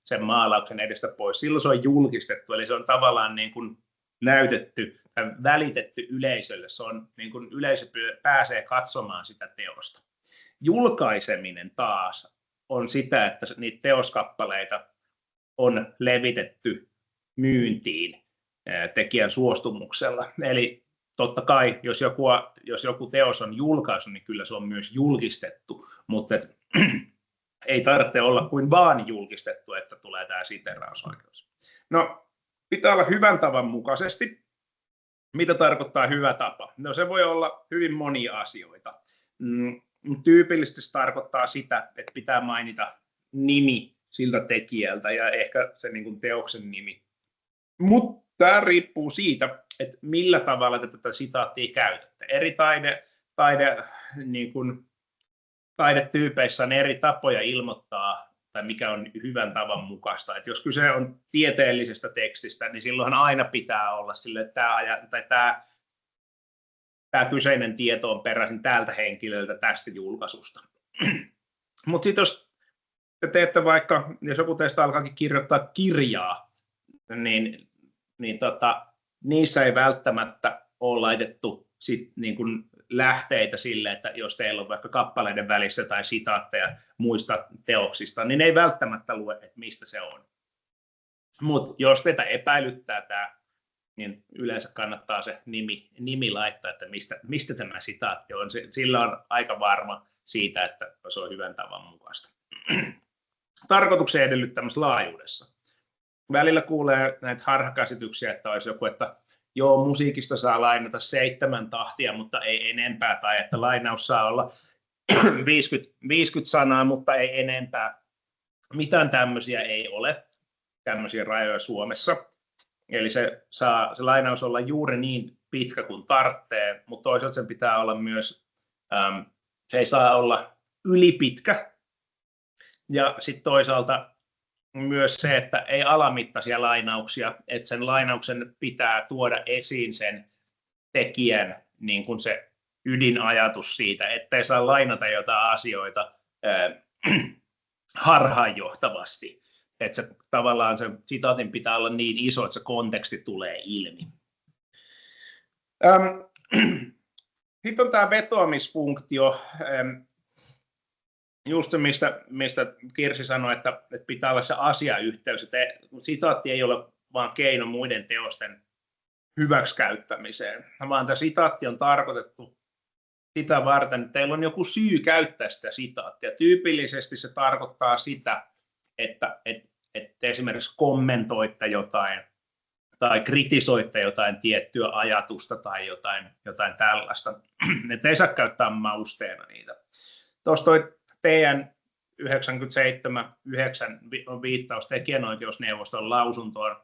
sen maalauksen edestä pois. Silloin se on julkistettu, eli se on tavallaan niin kuin näytetty tai välitetty yleisölle. Se on niin kuin yleisö pääsee katsomaan sitä teosta. Julkaiseminen taas on sitä, että niitä teoskappaleita on levitetty myyntiin tekijän suostumuksella. Eli totta kai, jos joku teos on julkaisu, niin kyllä se on myös julkistettu, mutta ei tarvitse olla kuin vaan julkistettu, että tulee tämä siteerausoikeus. No, pitää olla hyvän tavan mukaisesti. Mitä tarkoittaa hyvä tapa? No, se voi olla hyvin monia asioita. Tyypillisesti se tarkoittaa sitä, että pitää mainita nimi siltä tekijältä ja ehkä se niin kuin teoksen nimi. Mutta tämä riippuu siitä, että millä tavalla te tätä sitaattia käytätte. Eri niin kuin taidetyypeissä on eri tapoja ilmoittaa, tai mikä on hyvän tavan mukaista. Et jos kyse on tieteellisestä tekstistä, niin silloin aina pitää olla sille, että tämä kyseinen tieto on peräisin tältä henkilöltä tästä julkaisusta. Mutta sitten jos te teette vaikka, jos joku teistä alkaakin kirjoittaa kirjaa, niin niissä ei välttämättä ole laitettu niin kuin lähteitä sille, että jos teillä on vaikka kappaleiden välissä tai sitaatteja muista teoksista, niin ei välttämättä lue, että mistä se on. Mutta jos teitä epäilyttää tämä, niin yleensä kannattaa se nimi laittaa, että mistä tämä sitaatti on. Sillä on aika varma siitä, että se on hyvän tavan mukaista. Tarkoituksen edellyttämässä laajuudessa. Välillä kuulee näitä harhakäsityksiä, että olisi joku, että joo, musiikista saa lainata 7 tahtia, mutta ei enempää, tai että lainaus saa olla 50 sanaa, mutta ei enempää. Mitään tämmöisiä ei ole, tämmöisiä rajoja Suomessa. Eli se lainaus olla juuri niin pitkä kuin tarvitsee, mutta toisaalta sen pitää olla myös, se ei saa olla ylipitkä. Ja sitten toisaalta myös se, että ei alamittaisia lainauksia, että sen lainauksen pitää tuoda esiin sen tekijän niin kuin se ydinajatus siitä, ettei saa lainata jotain asioita harhaanjohtavasti. Että se, tavallaan se sitaatin pitää olla niin iso, että se konteksti tulee ilmi. Sitten on tämä vetoamisfunktio. Just mistä Kirsi sanoi, että pitää olla se asiayhteys. Että sitaatti ei ole vain keino muiden teosten hyväksikäyttämiseen, vaan tämä sitaatti on tarkoitettu sitä varten, että teillä on joku syy käyttää sitä sitaattia. Tyypillisesti se tarkoittaa sitä, että esimerkiksi kommentoitte jotain tai kritisoitte jotain tiettyä ajatusta tai jotain tällaista. Että ei saa käyttää mausteena niitä. Tuossa toi teidän 97.9 on viittaus tekijänoikeusneuvoston lausuntoon.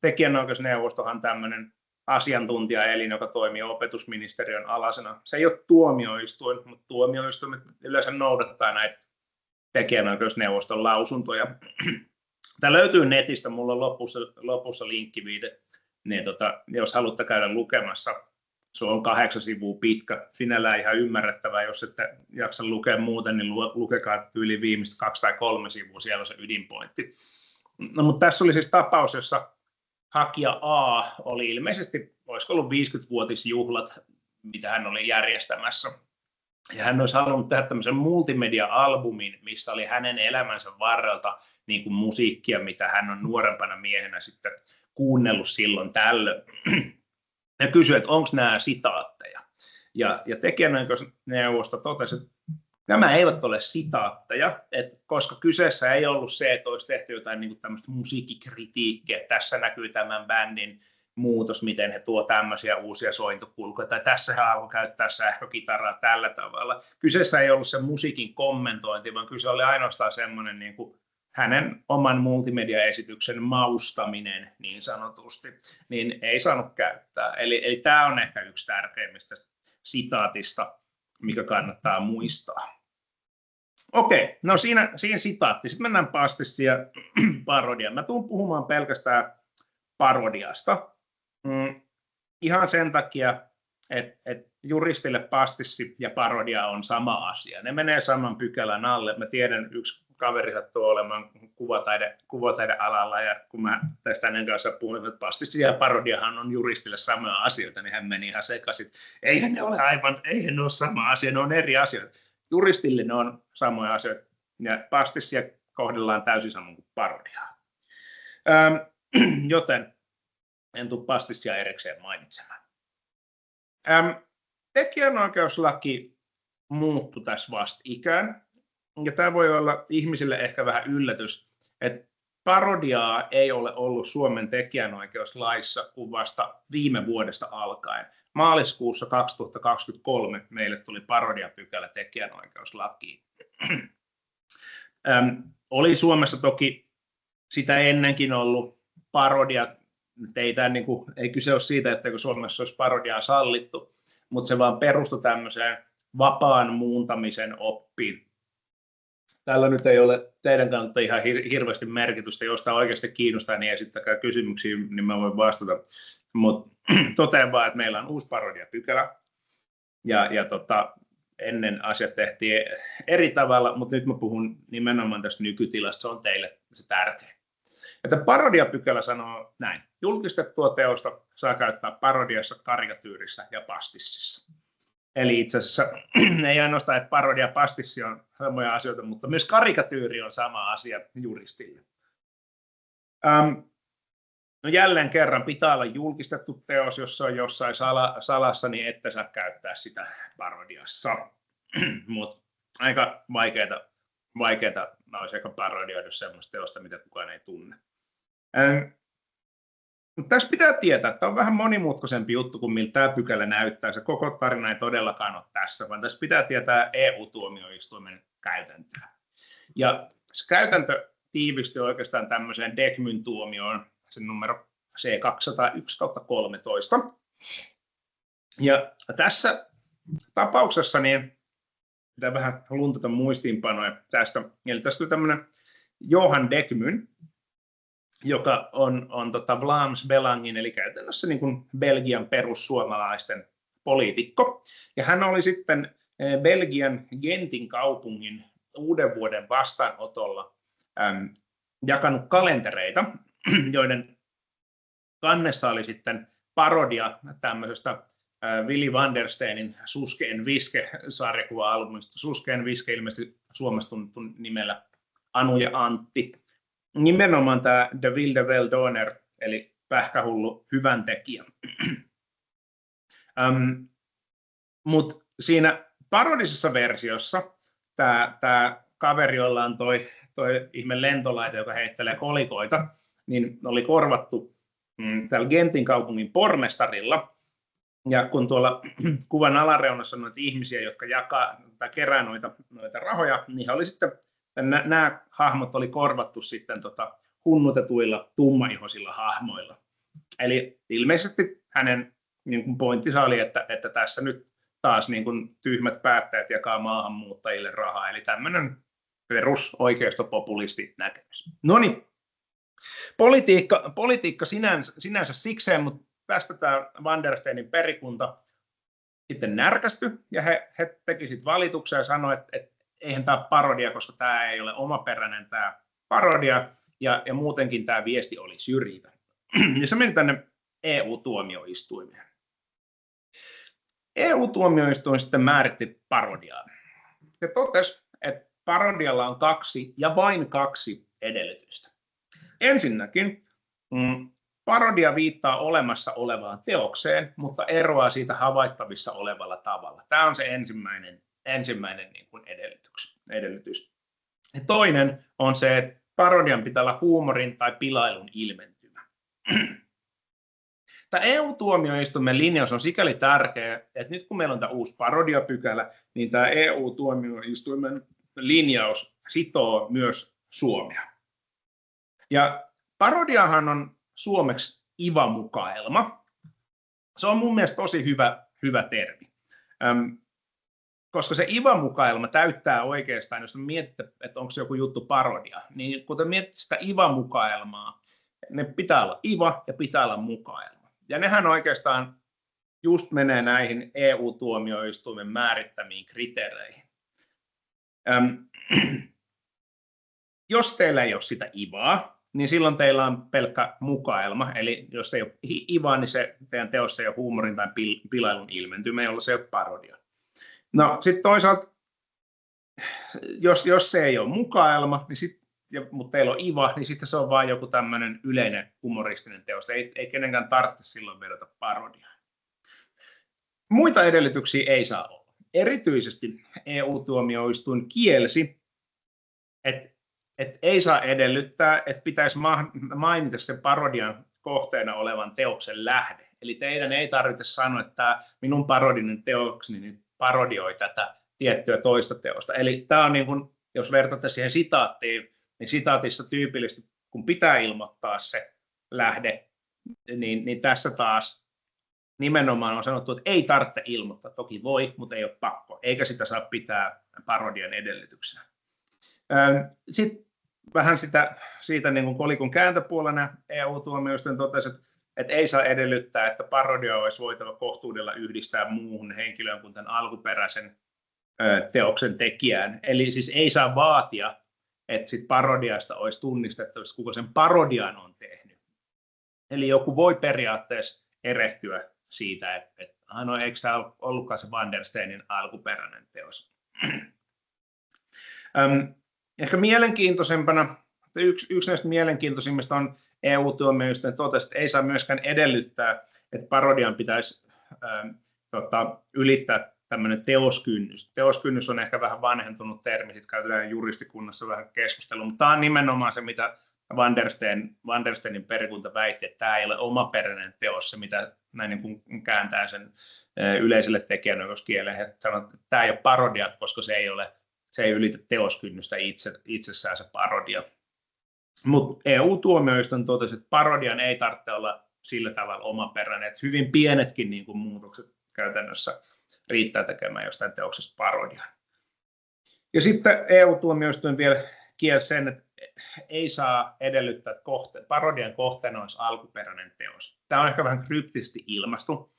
Tekijänoikeusneuvostohan on tämmöinen asiantuntijaelin, joka toimii opetusministeriön alasena. Se ei ole tuomioistuin, mutta tuomioistuimet yleensä noudattaa näitä tekijänoikeusneuvoston lausuntoja. Tämä löytyy netistä, mulla on lopussa linkkiviide, niin jos haluatte käydä lukemassa, se on 8 sivua pitkä, sinällään ihan ymmärrettävää, jos ette jaksa lukea muuten, niin lukekaa yli viimeistä 2 tai 3 sivua, siellä on se ydinpointti. No, mutta tässä oli siis tapaus, jossa hakija A oli ilmeisesti, olisiko ollut 50-vuotisjuhlat, mitä hän oli järjestämässä. Ja hän olisi halunnut tehdä tämmöisen multimedia-albumin, missä oli hänen elämänsä varrelta niin kuin musiikkia, mitä hän on nuorempana miehenä sitten kuunnellut silloin tällöin. Ja kysyi, että onko nämä sitaatteja. Ja tekijänoikeusneuvosto totesi, että nämä eivät ole sitaatteja, että koska kyseessä ei ollut se, että olisi tehty jotain niin kuin tämmöistä musiikkikritiikkiä, että tässä näkyy tämän bändin muutos, miten he tuo tämmöisiä uusia sointukulkuja, tai tässä he alkoi käyttää sähkökitaraa tällä tavalla. Kyseessä ei ollut se musiikin kommentointi, vaan kyse oli ainoastaan semmoinen niin kuin hänen oman multimedia-esityksen maustaminen niin sanotusti, niin ei saanut käyttää. Eli tämä on ehkä yksi tärkeimmistä sitaatista, mikä kannattaa muistaa. Okei, no siinä sitaatti. Sitten mennään pastissiin ja parodiaan. Mä tulen puhumaan pelkästään parodiasta. Ihan sen takia, että juristille pastissi ja parodia on sama asia. Ne menee saman pykälän alle. Mä tiedän, yksi kaveri sattuu olemaan kuvataidealalla, ja kun mä tästä hänen kanssa puhuin, että pastissi ja parodiahan on juristille samoja asioita, niin hän meni ihan sekaisin. Eihän ne ole sama asia, ne on eri asioita. Juristille ne on samoja asioita, ja pastissia kohdellaan täysin samoin kuin parodiaa. Joten en tule pastissia erikseen mainitsemaan. Tekijänoikeuslaki muuttui tässä vastikään. Ja tämä voi olla ihmisille ehkä vähän yllätys, että parodiaa ei ole ollut Suomen tekijänoikeuslaissa kuin vasta viime vuodesta alkaen. Maaliskuussa 2023 meille tuli parodiapykälä tekijänoikeuslakiin. Oli Suomessa toki sitä ennenkin ollut parodia. Ei kyse ole siitä, että Suomessa olisi parodiaa sallittu, mutta se vaan perustui tämmöiseen vapaan muuntamisen oppiin. Tällä nyt ei ole teidän kannalta ihan hirveästi merkitystä, jos tämä oikeasti kiinnostaa, niin esittäkää kysymyksiä, niin mä voin vastata. Mutta totean vaan, että meillä on uusi parodiapykälä, ja ennen asiat tehtiin eri tavalla, mutta nyt mä puhun nimenomaan tästä nykytilasta, se on teille se tärkein. Että parodiapykälä sanoo näin: julkistettua teosta saa käyttää parodiassa, karikatyyrissä ja pastississa. Eli itse asiassa ei ainoastaan, että parodia ja pastissi on samoja asioita, mutta myös karikatyyri on sama asia juristille. No jälleen kerran pitää olla julkistettu teos, jos se on jossain salassa, niin ette saa käyttää sitä parodiassa. Mutta aika vaikeaa olisi ehkä parodioida sellaista teosta, mitä kukaan ei tunne. Mutta tässä pitää tietää, että on vähän monimutkaisempi juttu kuin miltä tämä pykälä näyttää. Se koko tarina ei todellakaan ole tässä, vaan tässä pitää tietää EU-tuomioistuimen käytäntöä. Ja se käytäntö tiivistyy oikeastaan tämmöiseen Dekmyn tuomioon, sen numero C201/13. Ja tässä tapauksessa niin pitää vähän luntata muistiinpanoja tästä. Eli tästä on tämmöinen Johan Dekmyn, joka on Vlaams Belangin, eli käytännössä niin kuin Belgian perussuomalaisten poliitikko. Ja hän oli sitten Belgian Gentin kaupungin uuden vuoden vastaanotolla jakanut kalentereita, joiden kannessa oli sitten parodia tämmöisestä Willy Vandersteinin Suske en Viske-sarjakuva-albumista. Suske en Viske ilmeisesti Suomessa tunnettu nimellä Anu ja Antti. Nimenomaan tämä De Wilde Veldoner, eli pähkähullu hyväntekijä. Mutta siinä parodisessa versiossa tämä kaveri, jolla on toi ihme lentolaite, joka heittelee kolikoita, niin oli korvattu täällä Gentin kaupungin pormestarilla. Ja kun tuolla kuvan alareunassa on noita ihmisiä, jotka kerää noita rahoja, niin oli sitten, nämä hahmot oli korvattu sitten hunnutetuilla tummaihoisilla hahmoilla. Eli ilmeisesti hänen niin kuin pointtinsa oli, että tässä nyt taas niin kuin tyhmät päättäjät jakaa maahanmuuttajille rahaa. Eli tämmöinen perusoikeistopopulisti näkemys. No niin, politiikka sinänsä sikseen, mutta tästä tämä Van der Steinin perikunta sitten närkästyi, ja he teki sitten valituksen ja sanoi, että eihän tämä parodia, koska tämä ei ole omaperäinen tämä parodia, ja muutenkin tämä viesti oli syrjivä. Ja se meni tänne EU-tuomioistuimeen. EU-tuomioistuin sitten määritti parodiaa. Se totesi, että parodialla on 2 ja vain 2 edellytystä. Ensinnäkin parodia viittaa olemassa olevaan teokseen, mutta eroaa siitä havaittavissa olevalla tavalla. Tämä on se ensimmäinen niin kuin edellytys. Ja toinen on se, että parodian pitää olla huumorin tai pilailun ilmentymä. Tämä EU-tuomioistuimen linjaus on sikäli tärkeä, että nyt kun meillä on tämä uusi parodiapykälä, niin tämä EU-tuomioistuimen linjaus sitoo myös Suomea. Ja parodiahan on suomeksi ivamukaelma. Se on mun mielestä tosi hyvä termi. Koska se ivamukaelma täyttää oikeastaan, jos mietitte, että onko se joku juttu parodia, niin kun te mietitte sitä ivamukaelmaa, ne pitää olla iva ja pitää olla mukaelma. Ja nehän oikeastaan just menee näihin EU-tuomioistuimen määrittämiin kriteereihin. Jos teillä ei ole sitä ivaa, niin silloin teillä on pelkkä mukaelma. Eli jos ei ole ivaa, niin se teidän teossa ei ole huumorin tai pilailun ilmentymä, jolla se ei ole parodia. No sitten toisaalta, jos se ei ole mukaelma, niin mutta teillä on iva, niin sitten se on vain joku tämmöinen yleinen humoristinen teos. Ei kenenkään tarvitse silloin vedota parodiaan. Muita edellytyksiä ei saa olla. Erityisesti EU-tuomioistuin kielsi, että ei saa edellyttää, että pitäisi mainita sen parodian kohteena olevan teoksen lähde. Eli teidän ei tarvitse sanoa, että tämä minun parodinen teokseni parodioi tätä tiettyä toista teosta. Eli tämä on niin kuin, jos vertaatte siihen sitaattiin, niin sitaatissa tyypillisesti, kun pitää ilmoittaa se lähde, niin tässä taas nimenomaan on sanottu, että ei tarvitse ilmoittaa. Toki voi, mutta ei ole pakko, eikä sitä saa pitää parodian edellytyksenä. Sitten vähän siitä niin kuin kolikon kääntöpuolena EU-tuomioistuin totesi, että ei saa edellyttää, että parodia olisi voitava kohtuudella yhdistää muuhun henkilöön kuin tämän alkuperäisen teoksen tekijään. Eli siis ei saa vaatia, että sit parodiasta olisi tunnistettavissa, kuka sen parodian on tehnyt. Eli joku voi periaatteessa erehtyä siitä, että no, eikö tämä ollutkaan se Van der Steinin alkuperäinen teos. Ehkä mielenkiintoisempana, yksi näistä mielenkiintoisimmista on EU-tuomioistuin totesi, että ei saa myöskään edellyttää, että parodian pitäisi ylittää tämmöinen teoskynnys. Teoskynnys on ehkä vähän vanhentunut termi, sitten käytetään juristikunnassa vähän keskustelua, mutta tämä on nimenomaan se, mitä Van der Steinin perikunta väitti, että tämä ei ole omaperäinen teos, se mitä näin niin kuin kääntää sen yleiselle tekijänoikeuskieleen. He sanovat, että tämä ei ole parodia, koska se ei ylitä teoskynnystä itsessään se parodia. Mutta EU-tuomioistuin totesi, että parodian ei tarvitse olla sillä tavalla omaperäinen, että hyvin pienetkin niin kuin muutokset käytännössä riittää tekemään jostain teoksesta parodian. Ja sitten EU-tuomioistuin vielä kielsi sen, että ei saa edellyttää, että parodian kohteena olisi alkuperäinen teos. Tämä on ehkä vähän kryptisesti ilmaistu,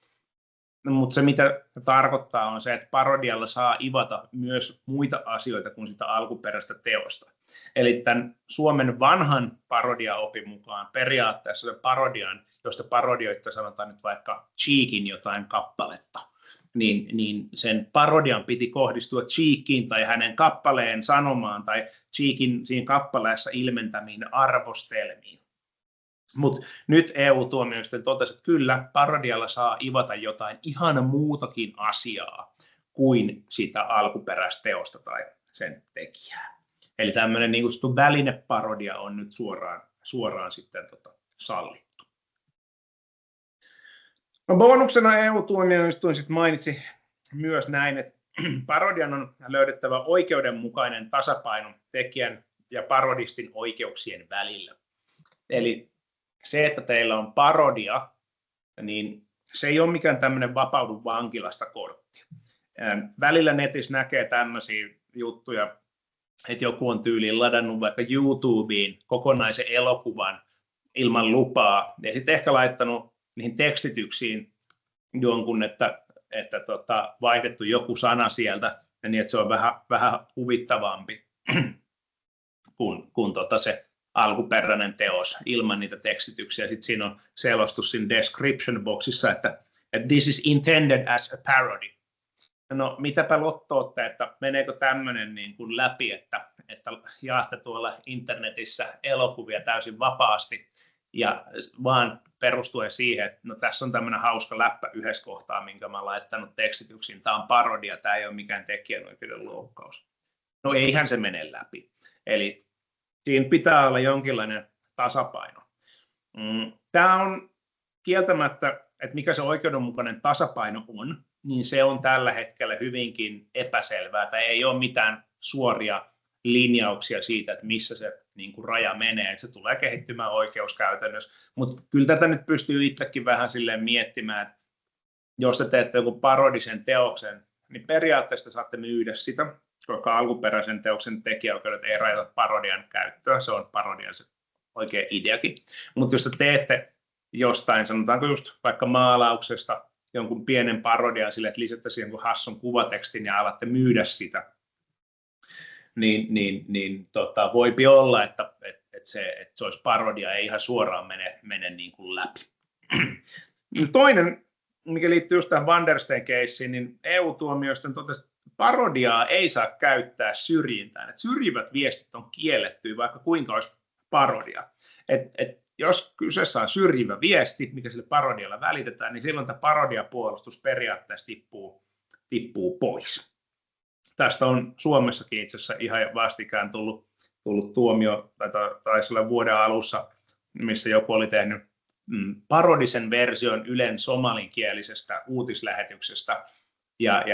mutta se mitä tarkoittaa on se, että parodialla saa ivata myös muita asioita kuin sitä alkuperäistä teosta. Eli tämän Suomen vanhan parodiaopin mukaan periaatteessa se parodian, josta parodioitta sanotaan nyt vaikka Cheekin jotain kappaletta, niin sen parodian piti kohdistua Cheekiin tai hänen kappaleen sanomaan tai Cheekin siinä kappaleessa ilmentämiin arvostelmiin. Mutta nyt EU-tuomioistuin totesi, että kyllä parodialla saa ivata jotain ihan muutakin asiaa kuin sitä alkuperäistä teosta tai sen tekijää. Eli tämmöinen niin kuin välineparodia on nyt suoraan sitten sallittu. No, bonuksena EU-tuomioistuin sitten mainitsi myös näin, että parodian on löydettävä oikeudenmukainen tasapaino tekijän ja parodistin oikeuksien välillä. Eli se, että teillä on parodia, niin se ei ole mikään tämmöinen vapaudu vankilasta kortti. Välillä netissä näkee tämmöisiä juttuja, että joku on tyyliin ladannut vaikka YouTubeen kokonaisen elokuvan ilman lupaa, ja sitten ehkä laittanut niihin tekstityksiin jonkun, että vaihdettu joku sana sieltä, ja niin että se on vähän huvittavampi kuin se alkuperäinen teos ilman niitä tekstityksiä. Sitten siinä on selostus siinä description boxissa, että this is intended as a parody. No, mitäpä lottootte, että meneekö tämmöinen niin kuin läpi, että jaatte tuolla internetissä elokuvia täysin vapaasti ja vaan perustuen siihen, että no, tässä on tämmöinen hauska läppä yhdessä kohtaa, minkä mä oon laittanut tekstityksiin. Tämä on parodia, tämä ei ole mikään tekijänoikeuden loukkaus. No eihän se mene läpi. Eli siinä pitää olla jonkinlainen tasapaino. Tämä on kieltämättä, että mikä se oikeudenmukainen tasapaino on, niin se on tällä hetkellä hyvinkin epäselvää, tai ei ole mitään suoria linjauksia siitä, että missä se niin kuin raja menee, että se tulee kehittymään oikeuskäytännössä. Mutta kyllä tätä nyt pystyy itsekin vähän silleen miettimään, että jos te teette jonkun parodisen teoksen, niin periaatteessa saatte myydä sitä, koska alkuperäisen teoksen tekijäoikeudet ei rajoita parodian käyttöä, se on parodian se oikea ideakin. Mutta jos te teette jostain, sanotaanko just vaikka maalauksesta, jonkun pienen parodian sille, että lisättäisiin jonkun hassun kuvatekstin ja alatte myydä sitä, niin voipi olla, että se olisi parodia, ei ihan suoraan mene niin kuin läpi. Toinen, mikä liittyy just tähän Van der Steen-keissiin, niin EU-tuomioistuin totesi, että parodiaa ei saa käyttää syrjintään. Että syrjivät viestit on kielletty, vaikka kuinka olisi parodia. Jos kyseessä on syrjivä viesti, mikä sille parodialla välitetään, niin silloin tämä parodiapuolustus periaatteessa tippuu pois. Tästä on Suomessakin itse asiassa ihan vastikään tullut tuomio, tai taisi olla vuoden alussa, missä joku oli tehnyt parodisen version Ylen somalinkielisestä uutislähetyksestä, ja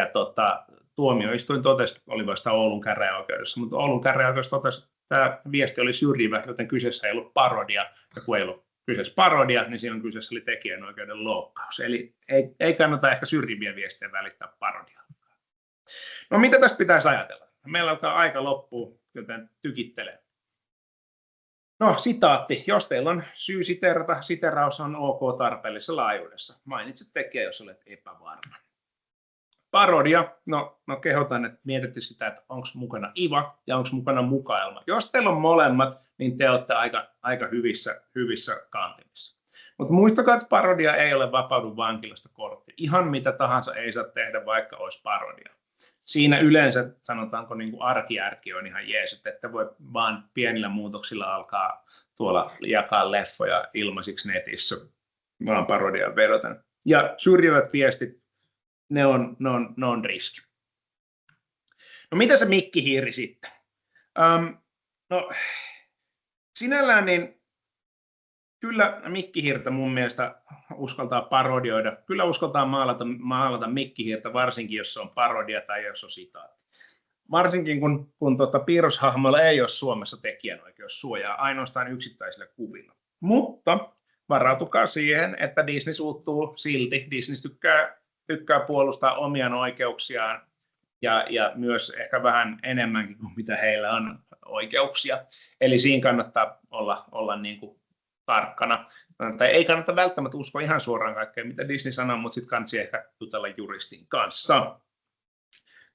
tuomioistuin totesi, oli vasta Oulun käräjäoikeudessa, mutta Oulun käräjäoikeudessa totesi, että tämä viesti oli syrjivä, joten kyseessä ei ollut parodia, ja kun ei ollut kyseessä parodia, niin siinä kyseessä oli tekijänoikeuden loukkaus, eli ei kannata ehkä syrjiviä viestejä välittää parodiaa. No mitä tästä pitäisi ajatella? Meillä alkaa aika loppua, joten tykittelen. No, sitaatti. Jos teillä on syy siteerata, siteraus on ok tarpeellisessa laajuudessa. Mainitset tekijä, jos olet epävarma. Parodia. No kehotan, että mietitte sitä, että onko mukana IVA ja onko mukana mukaelma. Jos teillä on molemmat, niin te olette aika hyvissä kantimissa. Mutta muistakaa, että parodia ei ole vapaudu vankilasta kortti. Ihan mitä tahansa ei saa tehdä, vaikka olisi parodia. Siinä yleensä, sanotaanko niin kuin arkijärki on ihan jees, että voi vaan pienillä muutoksilla alkaa tuolla jakaa leffoja ilmaisiksi netissä, vaan parodiaan vedoten. Ja syrjivät viestit, ne on riski. No mitä se mikkihiiri sitten? No sinällään niin kyllä mikkihiirtä mun mielestä uskaltaa parodioida. Kyllä uskaltaa maalata mikkihiirtä, varsinkin jos se on parodia tai jos on sitaatti. Varsinkin kun piirroshahmoilla ei ole Suomessa tekijänoikeussuojaa, ainoastaan yksittäisillä kuvilla. Mutta varautukaa siihen, että Disney suuttuu silti. Disney tykkää puolustaa omia oikeuksiaan ja myös ehkä vähän enemmänkin kuin mitä heillä on oikeuksia. Eli siinä kannattaa olla niin kuin tarkkana. Tai ei kannata välttämättä uskoa ihan suoraan kaikkea, mitä Disney sanoo, mutta sitten kannattaa ehkä jutella juristin kanssa.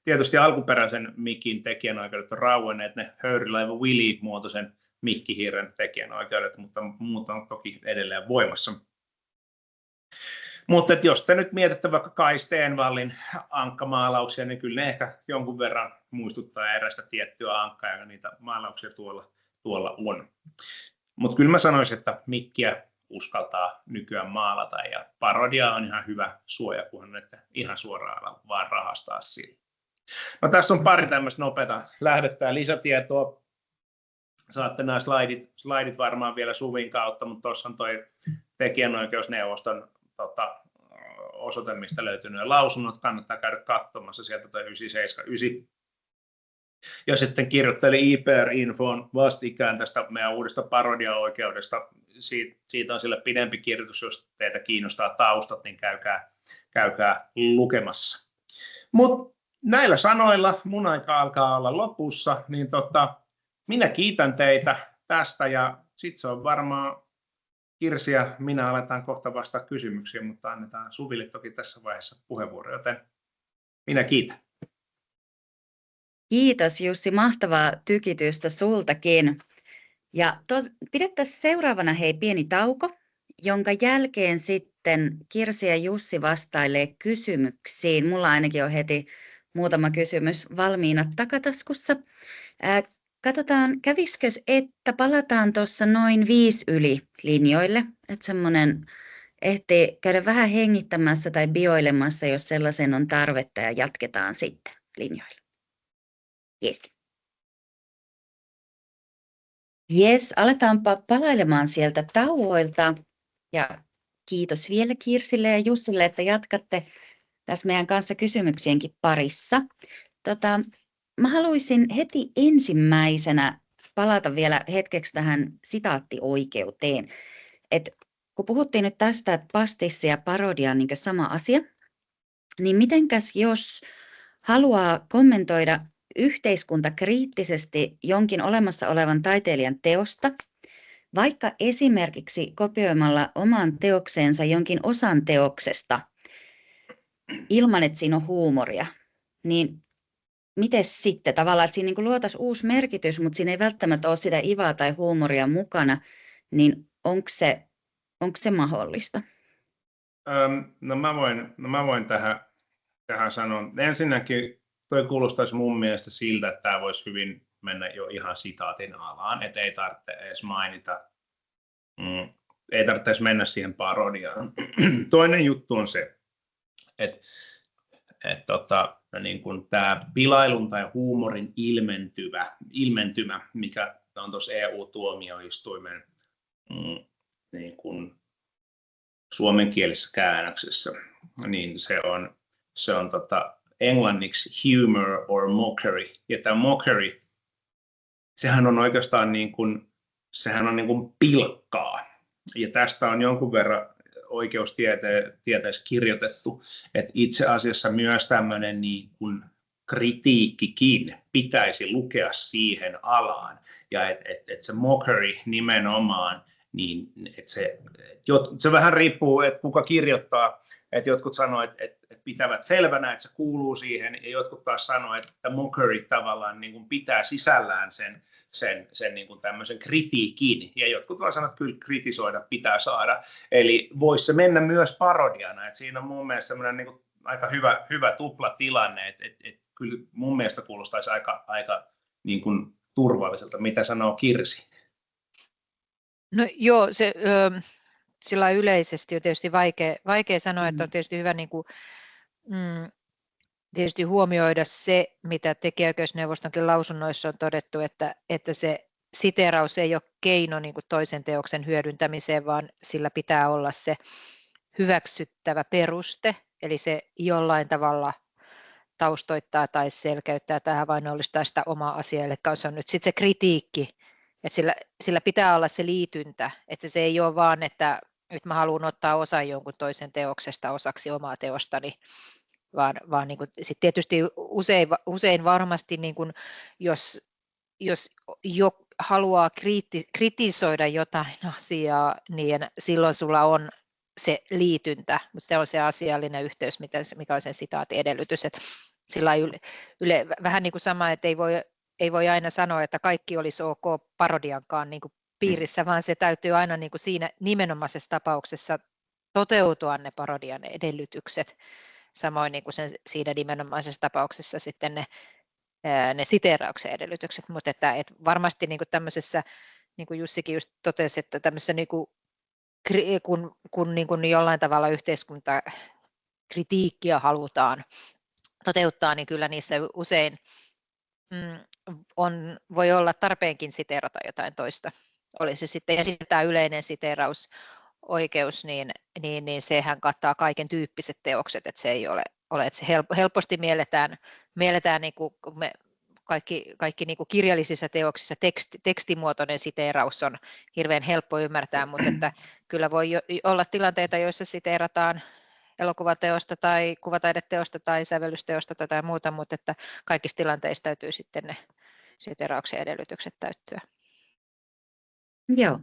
Tietysti alkuperäisen mikin tekijänoikeudet on rauenneet, ne Höyrilaiva Willy-muotoisen mikkihiiren tekijänoikeudet, mutta muut on toki edelleen voimassa. Mutta jos te nyt mietitte vaikka Kai Stenvallin ankkamaalauksia, niin kyllä ne ehkä jonkun verran muistuttaa erästä tiettyä ankkaa, ja niitä maalauksia tuolla on. Mutta kyllä mä sanoisin, että mikkiä uskaltaa nykyään maalata, ja parodia on ihan hyvä suoja, kunhan ette ihan suoraan vaan rahastaa sillä. No, tässä on pari tämmöistä nopeata lähdettä ja lisätietoa. Saatte nämä slaidit varmaan vielä Suvin kautta, mutta tuossa on toi tekijänoikeusneuvoston osoite, mistä löytyy ne lausunnot, kannattaa käydä katsomassa sieltä toi 979. Ja sitten kirjoitteli IPR-infoon vastikään tästä meidän uudesta parodiaoikeudesta. Siitä on sille pidempi kirjoitus, jos teitä kiinnostaa taustat, niin käykää lukemassa. Mutta näillä sanoilla mun aika alkaa olla lopussa, niin minä kiitän teitä tästä ja sitten se on varmaan Kirsi ja minä aletaan kohta vastaa kysymyksiin, mutta annetaan Suville toki tässä vaiheessa puheenvuoro, joten minä kiitän. Kiitos Jussi, mahtavaa tykitystä sultakin. Ja pidettäisiin seuraavana pieni tauko, jonka jälkeen sitten Kirsi ja Jussi vastailee kysymyksiin. Mulla ainakin on heti muutama kysymys valmiina takataskussa. Katsotaan, kävisikö, että palataan tuossa noin 5 yli linjoille, että semmoinen ehtii käydä vähän hengittämässä tai bioilemassa, jos sellaisen on tarvetta, ja jatketaan sitten linjoille. Jes, aletaanpa palailemaan sieltä tauoilta ja kiitos vielä Kirsille ja Jussille, että jatkatte tässä meidän kanssa kysymyksienkin parissa. Mä haluaisin heti ensimmäisenä palata vielä hetkeksi tähän sitaattioikeuteen. Kun puhuttiin nyt tästä, että pastissi ja parodia on niin sama asia, niin mitenkäs jos haluaa kommentoida yhteiskuntakriittisesti jonkin olemassa olevan taiteilijan teosta, vaikka esimerkiksi kopioimalla oman teokseensa jonkin osan teoksesta ilman, että siinä on huumoria, niin miten sitten tavallaan, että siinä niin luotaisiin uusi merkitys, mutta siinä ei välttämättä ole sitä ivaa tai huumoria mukana, niin onko se mahdollista? No mä voin tähän sanoa. Ensinnäkin toi kuulostaisi mun mielestä siltä, että tämä voisi hyvin mennä jo ihan sitaatin alaan, että ei tarvitse edes mainita, ei tarvitse edes mennä siihen parodiaan. Toinen juttu on se, että niin kuin tämä pilailun tai huumorin ilmentymä, mikä on tuossa EU-tuomioistuimen niin kuin suomenkielisessä käännöksessä, niin se on englanniksi humor or mockery. Ja tämä mockery, sehän on oikeastaan niin kuin pilkkaa. Ja tästä on jonkun verran oikeustieteessä kirjoitettu, että itse asiassa myös tämmöinen niin kuin kritiikkikin pitäisi lukea siihen alaan. Ja että se mockery nimenomaan, niin se vähän riippuu, että kuka kirjoittaa. Että jotkut sanoo, että pitävät selvänä, että se kuuluu siihen, ja jotkut taas sanoo, että mockery tavallaan niin kuin pitää sisällään sen niin kuin tämmöisen kritiikin, ja jotkut vaan sanoo, että kyllä kritisoida pitää saada. Eli voisi se mennä myös parodiana, että siinä on mun mielestä semmoinen niin kuin aika hyvä tuplatilanne, että kyllä mun mielestä kuulostaisi aika niin kuin turvalliselta. Mitä sanoo Kirsi? No joo, se sillä yleisesti on tietysti vaikea sanoa, että on tietysti hyvä niin kuin, tietysti huomioida se, mitä tekijäoikeusneuvostonkin lausunnoissa on todettu, että se siteeraus ei ole keino niin kuin toisen teoksen hyödyntämiseen, vaan sillä pitää olla se hyväksyttävä peruste, eli se jollain tavalla taustoittaa tai selkeyttää tai havainnollistaa sitä omaa asiaa, eli se on nyt sitten se kritiikki, että sillä pitää olla se liityntä, että se ei ole vaan, että mä haluan ottaa osan jonkun toisen teoksesta osaksi omaa teostani, vaan niin kuin, sit tietysti usein varmasti, niin kuin, jos haluaa kritisoida jotain asiaa, niin silloin sulla on se liityntä, mutta se on se asiallinen yhteys, mikä on sen sitaatin edellytys. Että sillä vähän niin kuin sama, että ei voi aina sanoa, että kaikki olisi ok parodiankaan niin kuin piirissä, vaan se täytyy aina niin kuin siinä nimenomaisessa tapauksessa toteutua ne parodian edellytykset, samoin niin kuin siinä nimenomaisessa tapauksessa sitten ne siteerauksen edellytykset, mutta että varmasti niin kuin tämmöisessä, niin kuin Jussikin just totesi, että tämmöisessä niin kuin, kun niin kuin jollain tavalla yhteiskuntakritiikkiä halutaan toteuttaa, niin kyllä niissä usein voi olla tarpeenkin siteerata jotain toista. Oli se sitten, ja sitten tämä yleinen siteeraus oikeus, niin sehän kattaa kaiken tyyppiset teokset, että se ei ole että se helposti mielletään niin kuin me kaikki niin kuin kirjallisissa teoksissa tekstimuotoinen siteeraus on hirveän helppo ymmärtää, mutta että kyllä voi olla tilanteita, joissa siteerataan elokuvateosta tai kuvataideteosta tai sävellysteosta tai muuta, mutta että kaikissa tilanteissa täytyy sitten ne siteerauksen edellytykset täyttyä. Joo,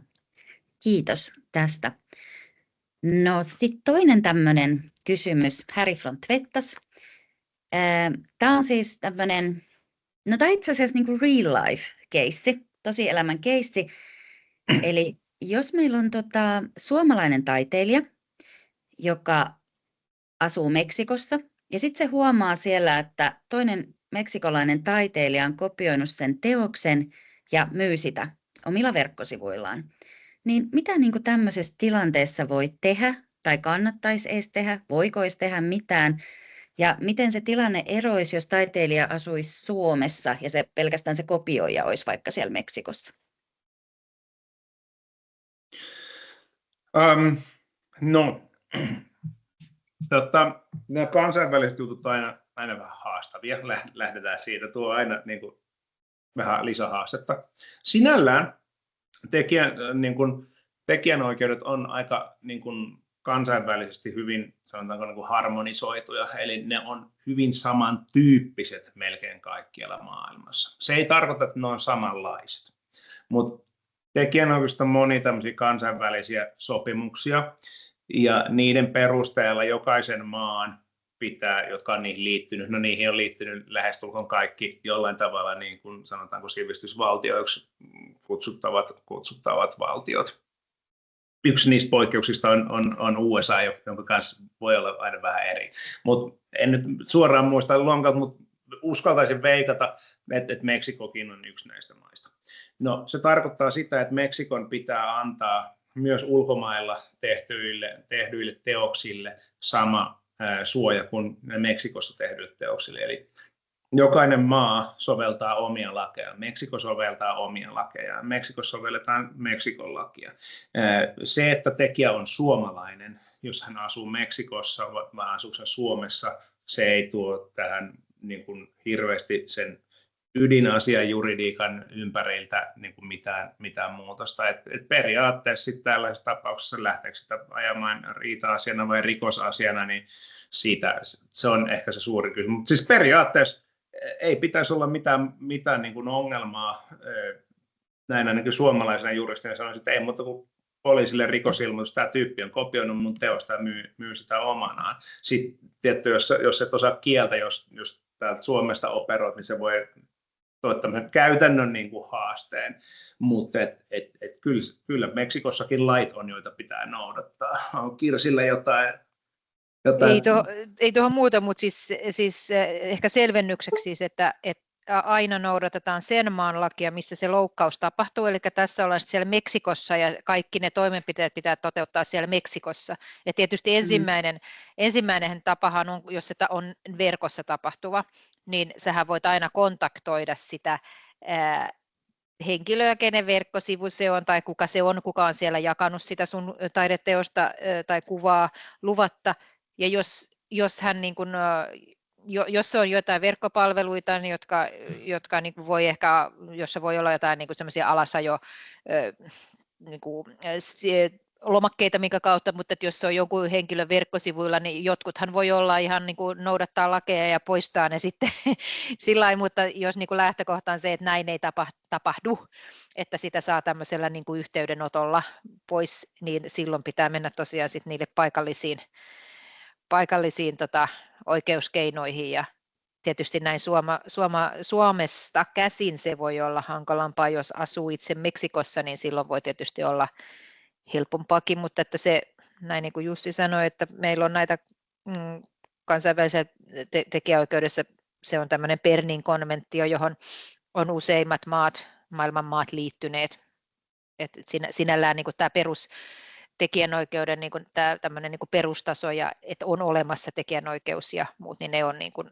kiitos tästä. No sitten toinen tämmöinen kysymys Harry von Tvettas. Tämä on siis tämmöinen, no tämä itse asiassa niin kuin real life keissi, tosielämän keissi. Eli jos meillä on suomalainen taiteilija, joka asuu Meksikossa, ja sitten se huomaa siellä, että toinen meksikolainen taiteilija on kopioinut sen teoksen ja myy sitä omilla verkkosivuillaan. Niin mitä niin kuin tämmöisessä tilanteessa voi tehdä tai kannattaisi edes tehdä, voiko edes tehdä mitään? Ja miten se tilanne eroisi, jos taiteilija asuisi Suomessa ja pelkästään se kopioija olisi vaikka siellä Meksikossa? No, nämä kansainväliset jutut on aina vähän haastavia. Lähdetään siitä, tuo aina niin kuin, vähän lisähaastetta. Sinällään tekijänoikeudet on aika niin kuin, kansainvälisesti hyvin, sanotaanko, niin kuin harmonisoituja, eli ne on hyvin samantyyppiset melkein kaikkialla maailmassa. Se ei tarkoita, että ne on samanlaiset, mutta tekijänoikeudet on monia tämmöisiä kansainvälisiä sopimuksia, ja niiden perusteella jokaisen maan pitää, jotka on niihin liittynyt, no niihin on liittynyt lähestulkoon kaikki jollain tavalla niin kuin sanotaanko sivistysvaltioiksi kutsuttavat valtiot. Yksi niistä poikkeuksista on USA, jonka kanssa voi olla aina vähän eri. Mutta en nyt suoraan muista lonkalta, mutta uskaltaisin veikata, että Meksikokin on yksi näistä maista. No, se tarkoittaa sitä, että Meksikon pitää antaa myös ulkomailla tehdyille teoksille sama suoja kuin Meksikossa tehdyille teoksille. Eli jokainen maa soveltaa omia lakejaan. Meksiko soveltaa omia lakejaan. Meksikossa sovelletaan Meksikon lakia. Se, että tekijä on suomalainen, jos hän asuu Meksikossa vai asuu Suomessa, se ei tuo tähän niin kuin hirveästi sen ydinasian juridiikan ympäriltä niin kuin mitään muutosta. Et periaatteessa sit tällaisessa tapauksessa lähteekö sitä ajamaan riita-asiana vai rikosasiana, niin se on ehkä se suuri kysymys. Mutta siis periaatteessa ei pitäisi olla mitään niin kuin ongelmaa. Näin ainakin suomalaisena juristina sanoisin, että ei muuta kuin poliisille rikosilmoitus, tämä tyyppi on kopioinut mun teosta ja myy sitä omanaan. Sitten tietty, jos et osaa kieltä, jos täältä Suomesta operoit, niin se voi tämmöisen käytännön niin kuin haasteen, mutta kyllä Meksikossakin lait on, joita pitää noudattaa. On Kirsillä jotain. Ei tuohon muuta, mutta siis ehkä selvennykseksi siis, että aina noudatetaan sen maan lakia, missä se loukkaus tapahtuu, eli tässä ollaan siellä Meksikossa ja kaikki ne toimenpiteet pitää toteuttaa siellä Meksikossa. Ja tietysti ensimmäinen tapahan on, jos se on verkossa tapahtuva, niin sähän voit aina kontaktoida sitä henkilöä, kenen verkkosivu se on tai kuka on siellä jakanut sitä sun taideteosta tai kuvaa luvatta. Ja jos hän niin kuin, jos on jotain verkkopalveluita, niin jotka niin kuin voi ehkä, jossa voi olla jotain niin kuin sellaisia alasajo niin kuin, lomakkeita, minkä kautta, mutta että jos se on joku henkilön verkkosivuilla, niin jotkuthan voi olla ihan niin kuin noudattaa lakeja ja poistaa ne sitten sillä lailla, mutta jos niin kuin lähtökohta on se, että näin ei tapahdu, että sitä saa tämmöisellä niin kuin yhteydenotolla pois, niin silloin pitää mennä tosiaan sitten niille paikallisiin oikeuskeinoihin ja tietysti näin Suomesta käsin se voi olla hankalampaa, jos asuu itse Meksikossa, niin silloin voi tietysti olla helpompaakin, mutta että se, näin niin kuin Jussi sanoi, että meillä on näitä kansainvälisessä tekijäoikeudessa, se on tämmöinen Bernin konventio, johon on useimmat maailman maat liittyneet, että sinällään niin kuin tämä tekijänoikeuden niin kuin tämmöinen niin kuin perustaso ja että on olemassa tekijänoikeus ja muut, niin ne on niin kuin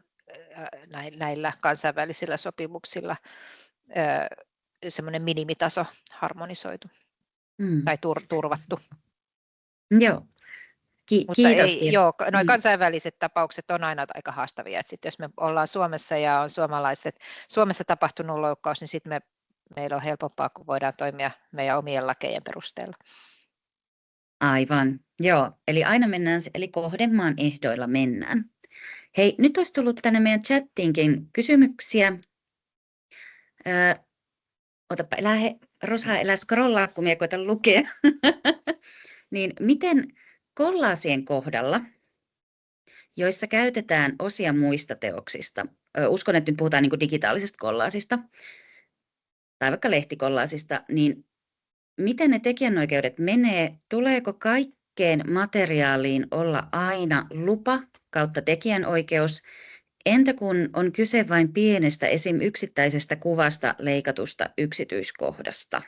näillä kansainvälisillä sopimuksilla semmoinen minimitaso harmonisoitu tai turvattu. Joo, Mutta kiitos. noin kansainväliset tapaukset on aina aika haastavia. Et sit jos me ollaan Suomessa ja on Suomessa tapahtunut loukkaus, niin sitten meillä on helpompaa, kun voidaan toimia meidän omien lakejen perusteella. Aivan, joo. Eli aina mennään, eli kohdemaan ehdoilla mennään. Hei, nyt olisi tullut tänne meidän chattiinkin kysymyksiä. Otapa, Rosa, elä scrollaa, kun minä koitan lukea. Niin miten kollaasien kohdalla, joissa käytetään osia muista teoksista, uskon, että nyt puhutaan niin kuin digitaalisesta kollaasista, tai vaikka lehtikollaasista, niin miten ne tekijänoikeudet menee? Tuleeko kaikkeen materiaaliin olla aina lupa kautta tekijänoikeus? Entä kun on kyse vain pienestä esim. Yksittäisestä kuvasta leikatusta yksityiskohdasta?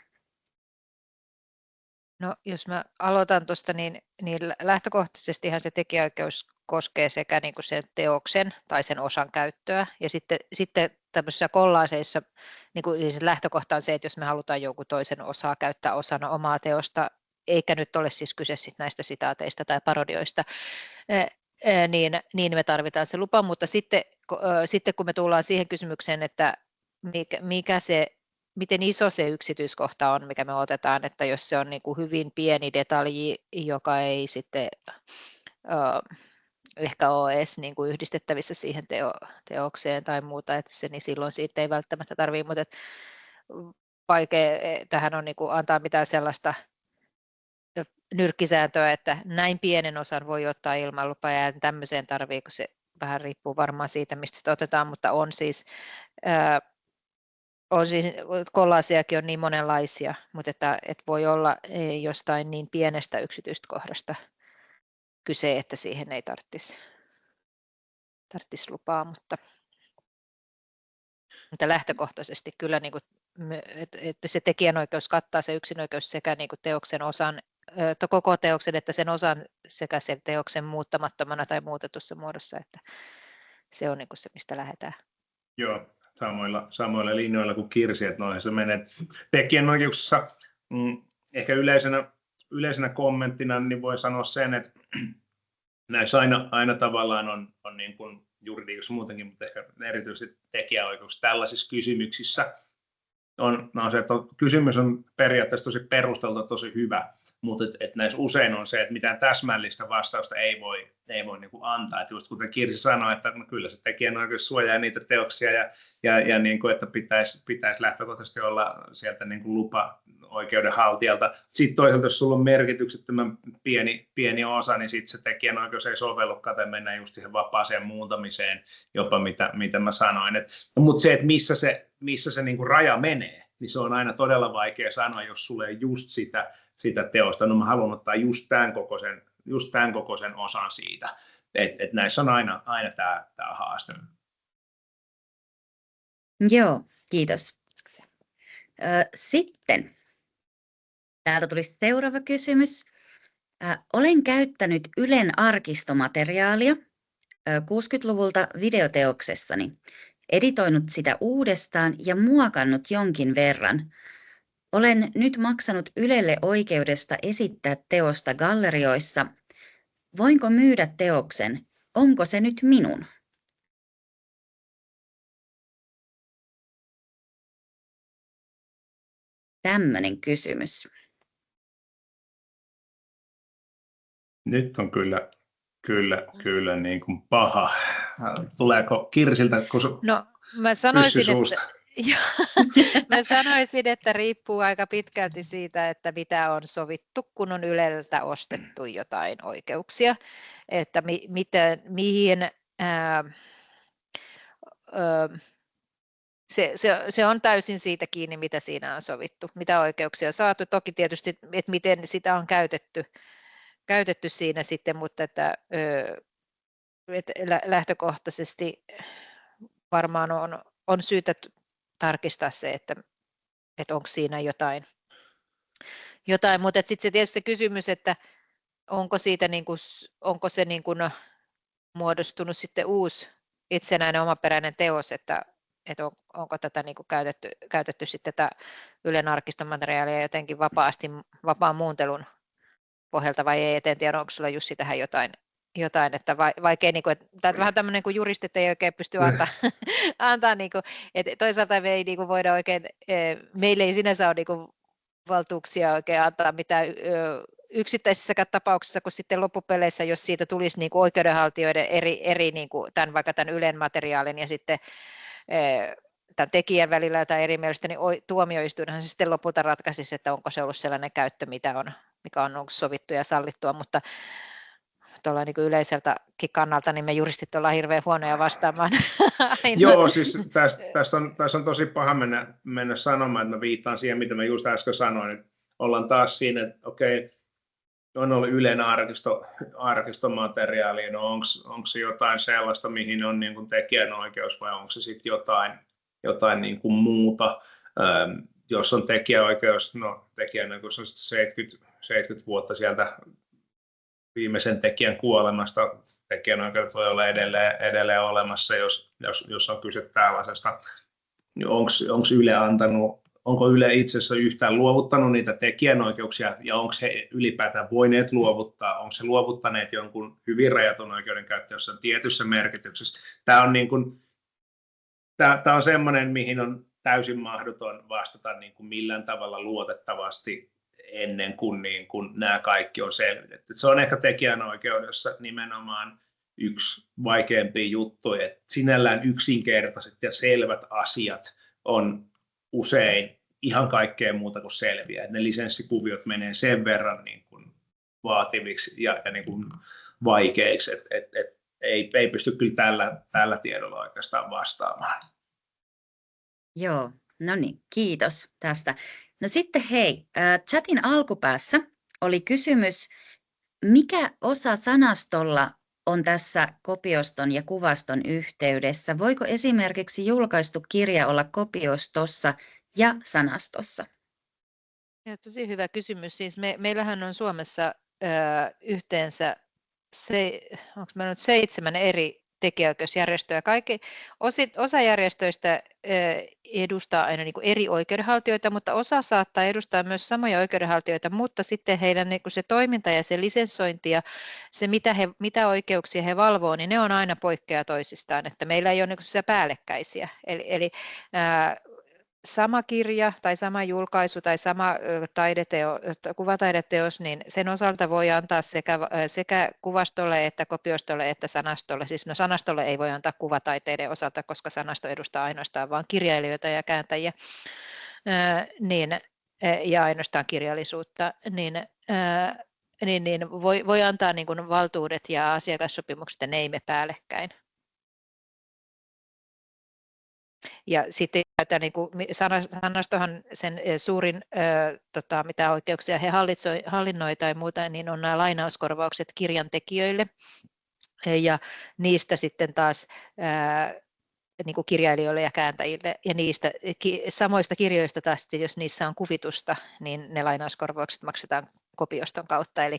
No, jos mä aloitan tuosta, niin lähtökohtaisestihan se tekijäoikeus koskee sekä niin kuin sen teoksen tai sen osan käyttöä, ja sitten tämmöisissä kollaaseissa niin kuin siis lähtökohta on se, että jos me halutaan jonkun toisen osaa käyttää osana omaa teosta, eikä nyt ole siis kyse sit näistä sitaateista tai parodioista, niin me tarvitaan se lupa, mutta sitten kun me tullaan siihen kysymykseen, että miten iso se yksityiskohta on, mikä me otetaan, että jos se on niin kuin hyvin pieni detalji, joka ei sitten ehkä ole edes niin kuin yhdistettävissä siihen teokseen tai muuta, että niin silloin siitä ei välttämättä tarvitse, mutta vaikea tähän on niin kuin antaa mitään sellaista nyrkkisääntöä, että näin pienen osan voi ottaa ilman lupaa ja tämmöiseen tarvii, kun se vähän riippuu varmaan siitä, mistä sitä otetaan, mutta on siis kollaasiakin on niin monenlaisia, mutta että voi olla jostain niin pienestä yksityiskohdasta kyse, että siihen ei tarvitsisi lupaa, mutta lähtökohtaisesti kyllä, niin kuin, että se tekijänoikeus kattaa se yksinoikeus sekä niin kuin teoksen osan, koko teoksen että sen osan sekä sen teoksen muuttamattomana tai muutetussa muodossa, että se on niin kuin se, mistä lähdetään. Joo, samoilla linjoilla kuin Kirsi, että noihin se menee tekijänoikeuksissa. Ehkä yleisenä kommenttina niin voi sanoa sen, että näissä aina tavallaan on niin kuin juridiikassa muutenkin, mutta ehkä erityisesti tekijäoikeus tällaisissa kysymyksissä on se, että kysymys on periaatteessa tosi perusteltu, tosi hyvä, mutta et näissä usein on se, että mitään täsmällistä vastausta ei voi niin kuin antaa. Et just kuten Kirsi sanoi, että no kyllä se tekijänoikeus suojaa niitä teoksia ja niin kuin, että pitäisi lähtökohtaisesti olla sieltä niin kuin lupa oikeudenhaltijalta. Sitten toisaalta, jos sulla on merkityksettömän pieni osa, niin sitten se tekijänoikeus ei sovellukaan tai mennään just siihen vapaaseen muuntamiseen, jopa mitä mä sanoin. Mutta se, että missä se niin kuin raja menee, niin se on aina todella vaikea sanoa, jos sulle ei just sitä teosta. No mä haluan ottaa just tämän kokoisen osan siitä. Et näissä on aina tämä haaste. Joo, kiitos. Sitten täältä tuli seuraava kysymys. Olen käyttänyt Ylen arkistomateriaalia 60-luvulta videoteoksessani, editoinut sitä uudestaan ja muokannut jonkin verran. Olen nyt maksanut Ylelle oikeudesta esittää teosta gallerioissa. Voinko myydä teoksen? Onko se nyt minun? Tämmöinen kysymys. Nyt on kyllä niin kuin paha. Tuleeko Kirsiltä? No, mä sanoisin, että riippuu aika pitkälti siitä, että mitä on sovittu, kun on Yleltä ostettu jotain oikeuksia, että mihin se on täysin siitä kiinni, mitä siinä on sovittu, mitä oikeuksia on saatu. Toki tietysti, että miten sitä on käytetty siinä sitten, mutta että lähtökohtaisesti varmaan on syytä tarkistaa se, että onko siinä jotain. Mutta sitten se tietysti kysymys, että onko se niin kuin muodostunut sitten uusi itsenäinen omaperäinen teos, että onko tätä niin kuin käytetty sitten tätä Ylen arkistomateriaalia jotenkin vapaan muuntelun pohjalta vai ei. Et en tiedä, onko sulla Jussi tähän jotain, että vaikea, niin kuin, että vähän tämmöinen kuin juristit ei oikein pysty antaa niin kuin, että toisaalta me ei niin kuin voida oikein, meillä ei sinänsä ole niin kuin valtuuksia oikein antaa mitään yksittäisissäkään tapauksissa, kun sitten loppupeleissä, jos siitä tulisi niin kuin oikeudenhaltijoiden eri niin kuin vaikka tämän Ylen materiaalin ja sitten tämän tekijän välillä jotain erimielistä, niin tuomioistuinhan se sitten lopulta ratkaisisi, että onko se ollut sellainen käyttö, mikä on sovittu ja sallittua, mutta tuolla niin kuin yleiseltäkin kannalta, niin me juristit ollaan hirveän huonoja vastaamaan. Joo, siis tässä on tosi paha mennä sanomaan, että mä viittaan siihen, mitä mä just äsken sanoin, että ollaan taas siinä, että okei, on ollut Ylen arkistomateriaalia, no onko se jotain sellaista, mihin on niin kuin tekijänoikeus vai onko se sitten jotain niin kuin muuta. Jos on tekijäoikeus, no tekijänoikeus on 70 vuotta sieltä viimeisen tekijän kuolemasta, tekijänoikeudet voi olla edelleen olemassa, jos on kyse tällaisesta. Onko Yle onko Yle itse asiassa yhtään luovuttanut niitä tekijänoikeuksia ja onko he ylipäätään voineet luovuttaa, onko he luovuttaneet jonkun hyvin rajatun oikeudenkäyttö jossain tietyssä merkityksessä. Tämä on semmoinen, mihin on täysin mahdoton vastata niin kuin millään tavalla luotettavasti ennen kuin, nämä kaikki on selvitetty. Se on ehkä tekijänoikeudessa nimenomaan yksi vaikeampia juttuja, että sinällään yksinkertaiset ja selvät asiat on usein ihan kaikkea muuta kuin selviä. Et ne lisenssikuviot menee sen verran niin kuin vaativiksi ja niin kuin vaikeiksi, että ei pysty kyllä tällä tiedolla oikeastaan vastaamaan. Joo, no niin, kiitos tästä. No sitten hei, chatin alkupäässä oli kysymys, mikä osa sanastolla on tässä kopioston ja kuvaston yhteydessä? Voiko esimerkiksi julkaistu kirja olla kopiostossa ja sanastossa? Ja tosi hyvä kysymys. Siis meillähän on Suomessa yhteensä 7 eri tekijäoikeusjärjestöä. Osa järjestöistä edustaa aina niin kuin eri oikeudenhaltijoita, mutta osa saattaa edustaa myös samoja oikeudenhaltijoita, mutta sitten heidän niin kuin se toiminta ja se lisensointi ja se mitä oikeuksia he valvoo, niin ne on aina poikkeaa toisistaan, että meillä ei ole niin kuin päällekkäisiä. Eli sama kirja tai sama julkaisu tai sama kuvataideteos, niin sen osalta voi antaa sekä kuvastolle että kopiostolle että sanastolle. Siis sanastolle ei voi antaa kuvataiteiden osalta, koska sanasto edustaa ainoastaan vain kirjailijoita ja kääntäjiä ja ainoastaan kirjallisuutta, niin voi antaa niin kuin valtuudet ja asiakassopimukset, ja ne ei mene päällekkäin. Ja sitten niin kuin sanastohan sen suurin, mitä oikeuksia he hallinnoi tai muuta, niin on nämä lainauskorvaukset kirjantekijöille. Ja niistä sitten taas niin kuin kirjailijoille ja kääntäjille. Ja niistä samoista kirjoista taas, jos niissä on kuvitusta, niin ne lainauskorvaukset maksetaan kopioston kautta. Eli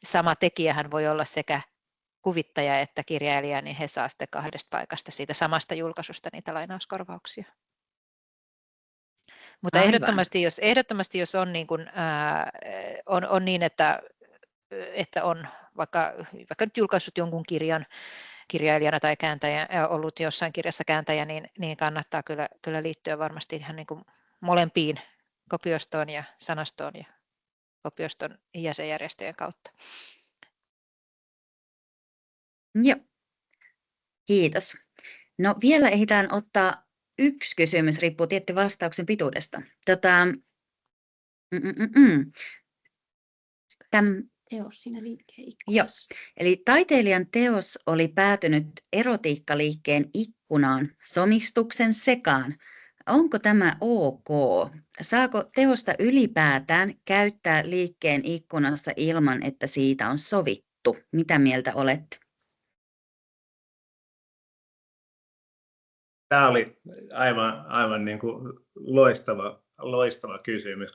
sama tekijähän voi olla sekä kuvittaja että kirjailija, niin he saa sitten 2 paikasta siitä samasta julkaisusta niitä lainauskorvauksia. Mutta ehdottomasti jos on niin, kuin, on niin että on vaikka nyt julkaissut jonkun kirjan kirjailijana tai kääntäjä, ollut jossain kirjassa kääntäjä, niin kannattaa kyllä liittyä varmasti ihan niin kuin molempiin, kopiostoon ja sanastoon ja kopioston jäsenjärjestöjen kautta. Joo, kiitos. No vielä ehditään ottaa yksi kysymys, riippuu tietty vastauksen pituudesta. Teos siinä liikkeen ikkunassa. Joo, eli taiteilijan teos oli päätynyt erotiikkaliikkeen ikkunaan somistuksen sekaan. Onko tämä ok? Saako teosta ylipäätään käyttää liikkeen ikkunassa ilman, että siitä on sovittu? Mitä mieltä olette? Tämä oli aivan niin kuin loistava kysymys.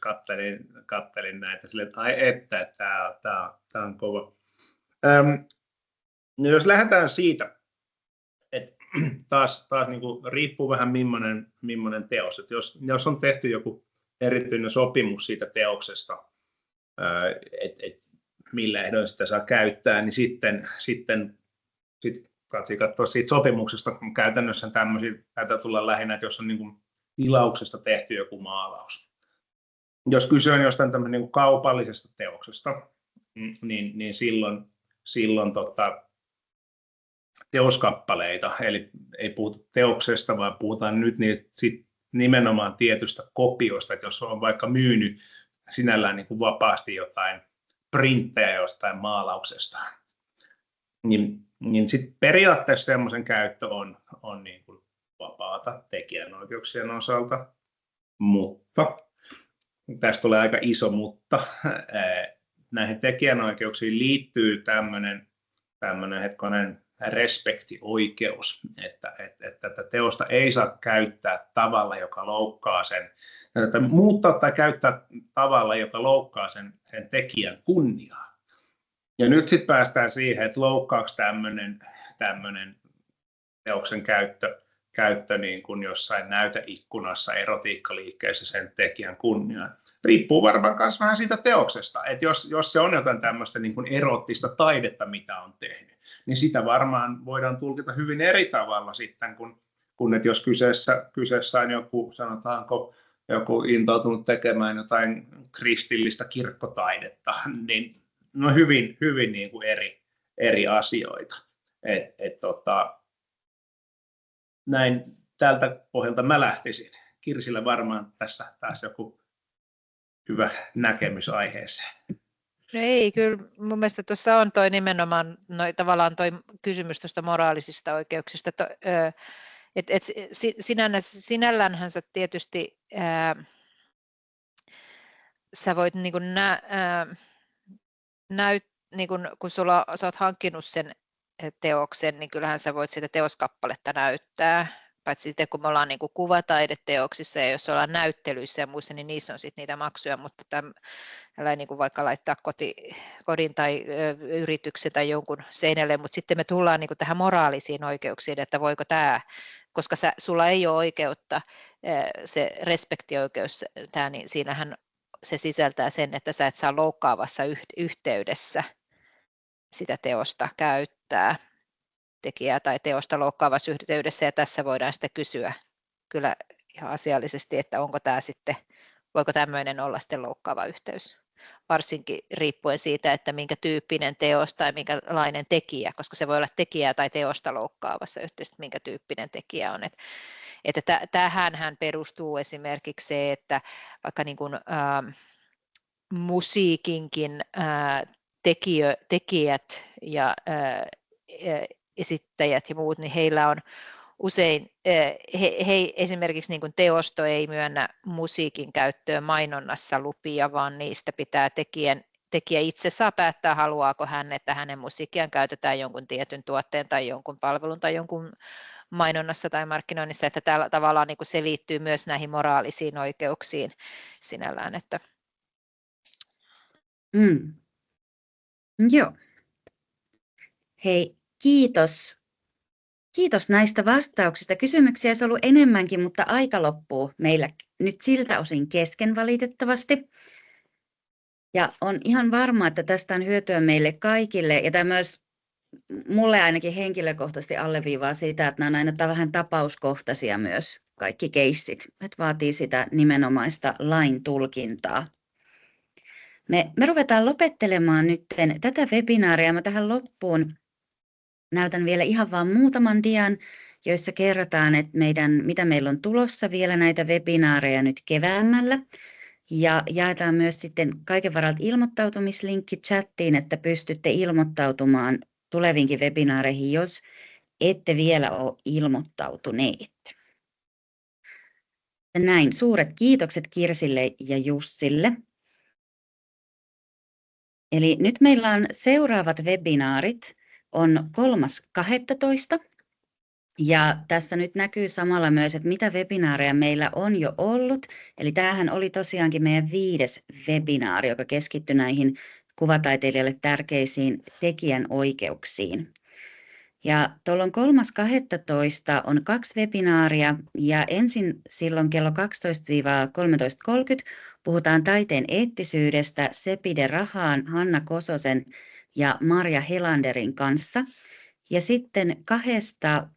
Kattelin näitä silleen, että tämä on kova. No jos lähdetään siitä, että taas niin kuin riippuu vähän millainen teos. Että jos on tehty joku erityinen sopimus siitä teoksesta, että millä ehdoin sitä saa käyttää, niin sitten katsoa siitä sopimuksesta, kun käytännössä tämmöisiä taitaa tulla lähinnä, että jos on niin kuin tilauksesta tehty joku maalaus. Jos kyse on jostain tämmöinen niin kuin kaupallisesta teoksesta, niin silloin teoskappaleita, eli ei puhuta teoksesta, vaan puhutaan nyt nimenomaan tietystä kopiosta, että jos on vaikka myynyt sinällään niin kuin vapaasti jotain printtejä jostain maalauksesta, niin sitten periaatteessa semmoisen käyttö on niin kuin vapaata tekijänoikeuksien osalta, mutta tästä tulee aika iso mutta. Näihin tekijänoikeuksiin liittyy tämmöinen hetkonen respektioikeus, että teosta ei saa käyttää tavalla, joka loukkaa sen, että muuttaa tai käyttää tavalla, joka loukkaa sen tekijän kunniaa. Ja nyt sitten päästään siihen, että loukkaako tämmöinen teoksen käyttö niin kuin jossain näyteikkunassa, erotiikkaliikkeessä sen tekijän kunniaan. Riippuu varmaan myös vähän siitä teoksesta, että jos se on jotain tämmöistä niin kuin erottista taidetta, mitä on tehnyt, niin sitä varmaan voidaan tulkita hyvin eri tavalla sitten, kun että jos kyseessä on joku, sanotaanko, joku intoutunut tekemään jotain kristillistä kirkkotaidetta, niin no hyvin niin kuin eri asioita. Näin tältä pohjalta mä lähtisin. Kirsillä varmaan tässä taas joku hyvä näkemys aiheeseen. No ei, kyllä mun mielestä tuossa on nimenomaan tavallaan toi kysymys tuosta moraalisista oikeuksista. Sinälläänhän sä tietysti sä voit niin kuin kun sä oot hankkinut sen teoksen, niin kyllähän sä voit sitä teoskappaletta näyttää, paitsi sitten kun me ollaan niin kuin kuvataideteoksissa ja jos ollaan näyttelyissä ja muissa, niin niissä on sitten niitä maksuja, mutta tällä niin kuin vaikka laittaa kodin tai yrityksen tai jonkun seinälle, mutta sitten me tullaan niin kuin tähän moraalisiin oikeuksiin, että voiko tämä, koska sulla ei ole oikeutta, se respektioikeus, niin siinähän se sisältää sen, että sä et saa loukkaavassa yhteydessä sitä teosta käyttää tekijää tai teosta loukkaavassa yhteydessä, ja tässä voidaan sitten kysyä kyllä ihan asiallisesti, että onko tämä sitten, voiko tämmöinen olla sitten loukkaava yhteys, varsinkin riippuen siitä, että minkä tyyppinen teos tai minkälainen tekijä, koska se voi olla tekijää tai teosta loukkaavassa yhteydessä, minkä tyyppinen tekijä on. Että tähänhän perustuu esimerkiksi se, että vaikka niin kuin, musiikinkin tekijät ja esittäjät ja muut, niin heillä on usein, he esimerkiksi niin kuin teosto ei myönnä musiikin käyttöön mainonnassa lupia, vaan niistä pitää tekijä itse saa päättää, haluaako hän, että hänen musiikkiaan käytetään jonkun tietyn tuotteen tai jonkun palvelun tai jonkun mainonnassa tai markkinoinnissa, että tällä tavallaan niin kuin se liittyy myös näihin moraalisiin oikeuksiin sinällään. Että... Joo. Hei, kiitos. Kiitos näistä vastauksista. Kysymyksiä olisi ollut enemmänkin, mutta aika loppuu meillä nyt siltä osin kesken valitettavasti. Ja on ihan varma, että tästä on hyötyä meille kaikille. Ja tämä myös mulle ainakin henkilökohtaisesti alleviivaa sitä, että nämä on aina vähän tapauskohtaisia myös kaikki keissit. Että vaatii sitä nimenomaista lain tulkintaa. Me ruvetaan lopettelemaan nyt tätä webinaaria. Mä tähän loppuun näytän vielä ihan vain muutaman dian, joissa kerrotaan, että mitä meillä on tulossa vielä näitä webinaareja nyt keväämällä. Ja jaetaan myös sitten kaiken varalta ilmoittautumislinkki chattiin, että pystytte ilmoittautumaan tuleviinkin webinaareihin, jos ette vielä ole ilmoittautuneet. Ja näin, suuret kiitokset Kirsille ja Jussille. Eli nyt meillä on seuraavat webinaarit, on 3.12. Ja tässä nyt näkyy samalla myös, että mitä webinaareja meillä on jo ollut. Eli tämähän oli tosiaankin meidän 5. webinaari, joka keskittyi näihin kuvataiteilijalle tärkeisiin tekijänoikeuksiin. Ja tuolla on 3.12. on 2 webinaaria ja ensin silloin kello 12-13.30 puhutaan taiteen eettisyydestä Sepi de Rahaan, Hanna Kososen ja Marja Helanderin kanssa. Ja sitten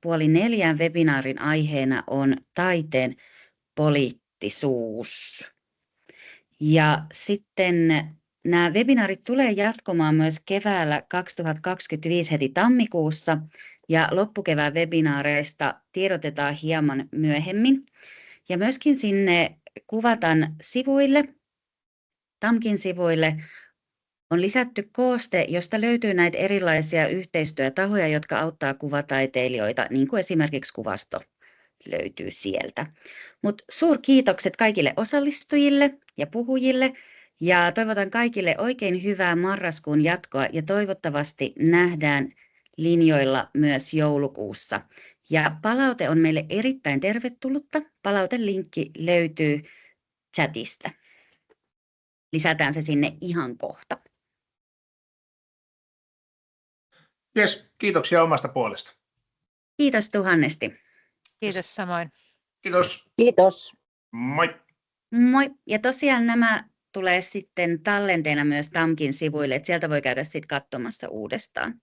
3:30 webinaarin aiheena on taiteen poliittisuus. Ja sitten nämä webinaarit tulee jatkumaan myös keväällä 2025 heti tammikuussa ja loppukevään webinaareista tiedotetaan hieman myöhemmin. Ja myöskin sinne Kuvatan sivuille, TAMKin sivuille, on lisätty kooste, josta löytyy näitä erilaisia yhteistyötahoja, jotka auttaa kuvataiteilijoita, niin kuin esimerkiksi Kuvasto löytyy sieltä. Mutta suurkiitokset kaikille osallistujille ja puhujille ja toivotan kaikille oikein hyvää marraskuun jatkoa ja toivottavasti nähdään linjoilla myös joulukuussa. Ja palaute on meille erittäin tervetullutta. Palautelinkki löytyy chatista. Lisätään se sinne ihan kohta. Jes, kiitoksia omasta puolesta. Kiitos tuhannesti. Kiitos samoin. Kiitos. Kiitos. Moi. Moi. Ja tosiaan nämä tulee sitten tallenteena myös TAMKin sivuille, että sieltä voi käydä sitten katsomassa uudestaan.